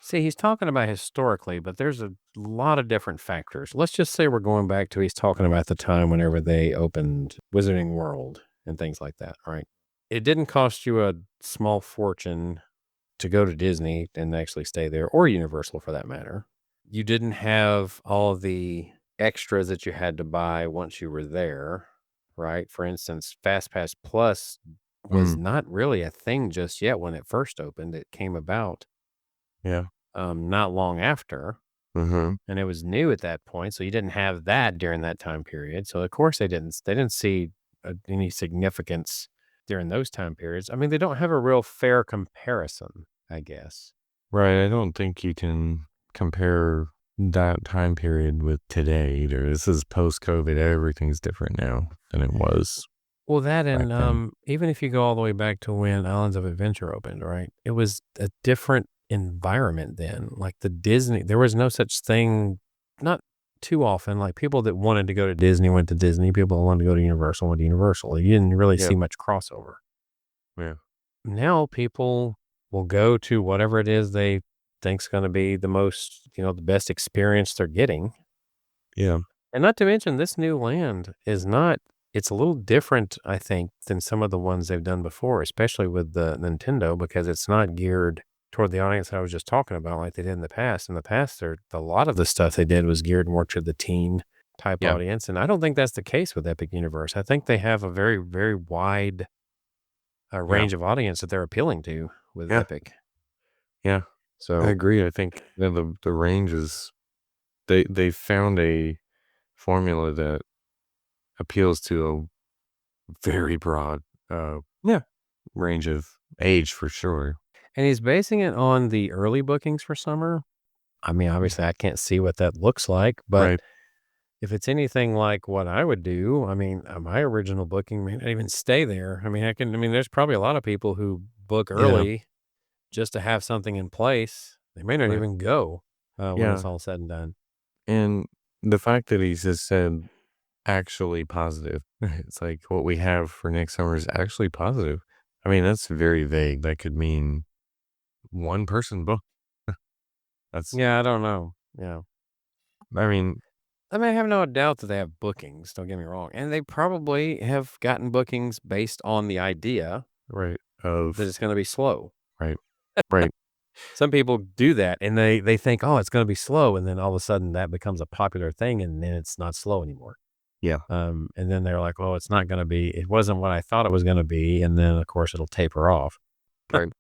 [SPEAKER 1] See, he's talking about historically, but there's a lot of different factors. Let's just say we're going back to he's talking about the time whenever they opened Wizarding World and things like that, right? It didn't cost you a small fortune to go to Disney and actually stay there, or Universal for that matter. You didn't have all the extras that you had to buy once you were there, right? For instance, FastPass Plus was not really a thing just yet when it first opened. It came about not long after, and it was new at that point, so you didn't have that during that time period. So of course they didn't see any significance during those time periods. I mean, they don't have a real fair comparison, I guess.
[SPEAKER 2] Right. I don't think you can compare that time period with today either. This is post-COVID. Everything's different now than it was.
[SPEAKER 1] Well, that and even if you go all the way back to when Islands of Adventure opened, right? It was a different environment then. Like the Disney, there was no such thing, not too often. Like people that wanted to go to Disney went to Disney. People that wanted to go to Universal went to Universal. You didn't really see much crossover.
[SPEAKER 2] Yeah.
[SPEAKER 1] Now people will go to whatever it is they think's going to be the most, the best experience they're getting.
[SPEAKER 2] Yeah.
[SPEAKER 1] And not to mention this new land is not, it's a little different, I think, than some of the ones they've done before, especially with the Nintendo, because it's not geared toward the audience I was just talking about like they did in the past. In the past, a lot of the stuff they did was geared more to the teen type audience. And I don't think that's the case with Epic Universe. I think they have a very, very wide range of audience that they're appealing to with Epic.
[SPEAKER 2] Yeah. So I agree. I think the range is, they found a formula that appeals to a very broad range of age for sure.
[SPEAKER 1] And he's basing it on the early bookings for summer. I mean, obviously I can't see what that looks like, but if it's anything like what I would do, I mean, my original booking may not even stay there. I mean, there's probably a lot of people who book early just to have something in place. They may not even go when it's all said and done.
[SPEAKER 2] And the fact that he just said actually positive, it's like what we have for next summer is actually positive. I mean, that's very vague. That could mean one person booked.
[SPEAKER 1] I don't know. Yeah.
[SPEAKER 2] I mean,
[SPEAKER 1] I have no doubt that they have bookings, don't get me wrong. And they probably have gotten bookings based on the idea that it's going to be slow.
[SPEAKER 2] Right.
[SPEAKER 1] Some people do that and they think, oh, it's going to be slow. And then all of a sudden that becomes a popular thing and then it's not slow anymore.
[SPEAKER 2] Yeah.
[SPEAKER 1] And then they're like, well, it's not going to be, it wasn't what I thought it was going to be. And then of course it'll taper off.
[SPEAKER 2] Right.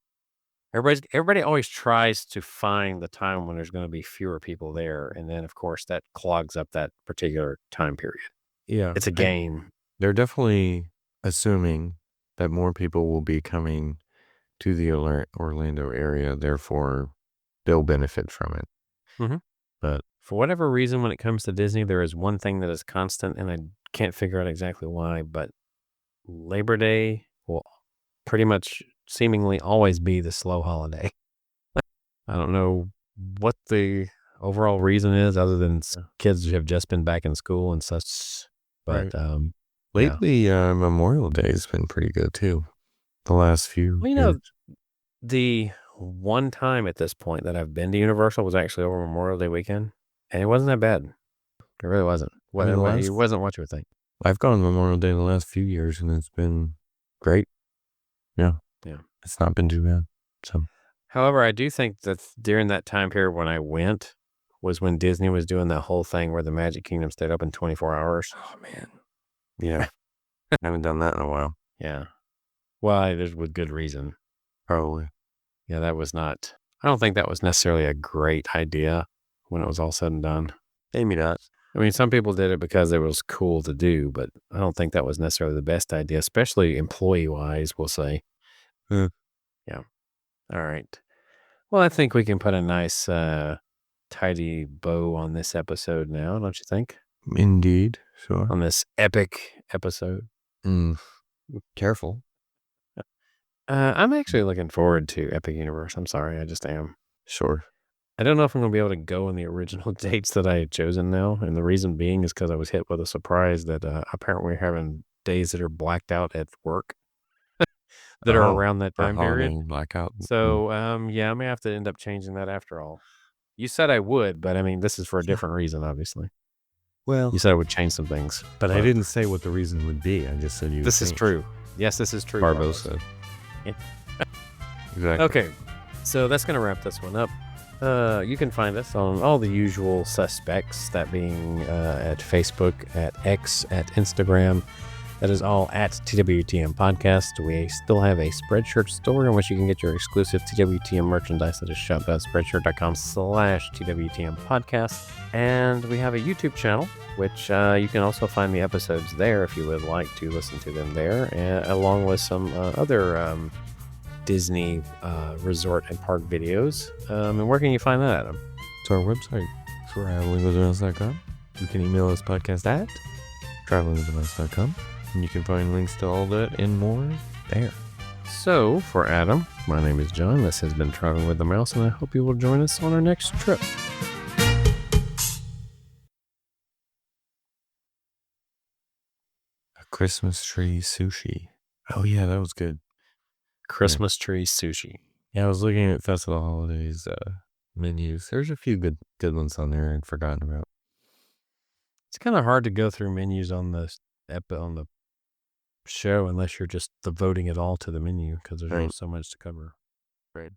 [SPEAKER 1] Everybody always tries to find the time when there's going to be fewer people there. And then of course that clogs up that particular time period.
[SPEAKER 2] Yeah.
[SPEAKER 1] It's a game.
[SPEAKER 2] They're definitely assuming that more people will be coming to the Orlando area. Therefore, they'll benefit from it.
[SPEAKER 1] Mm-hmm.
[SPEAKER 2] But
[SPEAKER 1] for whatever reason, when it comes to Disney, there is one thing that is constant, and I can't figure out exactly why, but Labor Day will pretty much seemingly always be the slow holiday. I don't know what the overall reason is other than kids have just been back in school and such. But
[SPEAKER 2] lately, Memorial Day has been pretty good too. The last few years.
[SPEAKER 1] The one time at this point that I've been to Universal was actually over Memorial Day weekend, and it wasn't that bad. It really wasn't. It wasn't what you would think.
[SPEAKER 2] I've gone Memorial Day the last few years, and it's been great. Yeah. It's not been too bad. So,
[SPEAKER 1] however, I do think that during that time period when I went was when Disney was doing that whole thing where the Magic Kingdom stayed open 24 hours.
[SPEAKER 2] Oh man. Yeah. I haven't done that in a while.
[SPEAKER 1] Yeah. Well, there's with good reason.
[SPEAKER 2] Probably.
[SPEAKER 1] Yeah, I don't think that was necessarily a great idea when it was all said and done.
[SPEAKER 2] Maybe not.
[SPEAKER 1] I mean, some people did it because it was cool to do, but I don't think that was necessarily the best idea, especially employee-wise, we'll say. Yeah. All right. Well, I think we can put a nice, tidy bow on this episode now, don't you think?
[SPEAKER 2] Indeed. Sure.
[SPEAKER 1] On this epic episode.
[SPEAKER 2] Careful.
[SPEAKER 1] I'm actually looking forward to Epic Universe. I'm sorry. I just am.
[SPEAKER 2] Sure.
[SPEAKER 1] I don't know if I'm gonna be able to go on the original dates that I had chosen now, and the reason being is because I was hit with a surprise that, apparently we're having days that are blacked out at work that are
[SPEAKER 2] Oh,
[SPEAKER 1] around that
[SPEAKER 2] for
[SPEAKER 1] time period.
[SPEAKER 2] holiday blackout.
[SPEAKER 1] So, yeah, I may have to end up changing that after all. You said I would, but I mean, this is for a
[SPEAKER 2] Yeah.
[SPEAKER 1] different reason, obviously.
[SPEAKER 2] Well,
[SPEAKER 1] You said I would change some things,
[SPEAKER 2] but I didn't say what the reason would be. I just said you would
[SPEAKER 1] this is
[SPEAKER 2] change.
[SPEAKER 1] true. Yes, this is true.
[SPEAKER 2] Barbosa.
[SPEAKER 1] Yeah.
[SPEAKER 2] Exactly.
[SPEAKER 1] Okay, so that's gonna wrap this one up. You can find us on all the usual suspects, that being at Facebook, at X, at Instagram. That is all at TWTM Podcast. We still have a Spreadshirt store in which you can get your exclusive TWTM merchandise. That is shop.spreadshirt.com/TWTM Podcast. And we have a YouTube channel, which you can also find the episodes there if you would like to listen to them there, along with some other Disney resort and park videos. And where can you find that, Adam?
[SPEAKER 2] To our website, travelingwiththemouse.com. You can email us podcast at travelingwiththemouse.com. And you can find links to all that and more there.
[SPEAKER 1] So, for Adam, my name is John. This has been Traveling with the Mouse, and I hope you will join us on our next trip.
[SPEAKER 2] A Christmas tree sushi. Oh, yeah, that was good.
[SPEAKER 1] Christmas tree sushi.
[SPEAKER 2] Yeah, I was looking at Festival Holidays menus. There's a few good ones on there I'd forgotten about.
[SPEAKER 1] It's kind of hard to go through menus on the show unless you're just devoting it all to the menu because there's
[SPEAKER 2] Right.
[SPEAKER 1] so much to cover.
[SPEAKER 2] Right.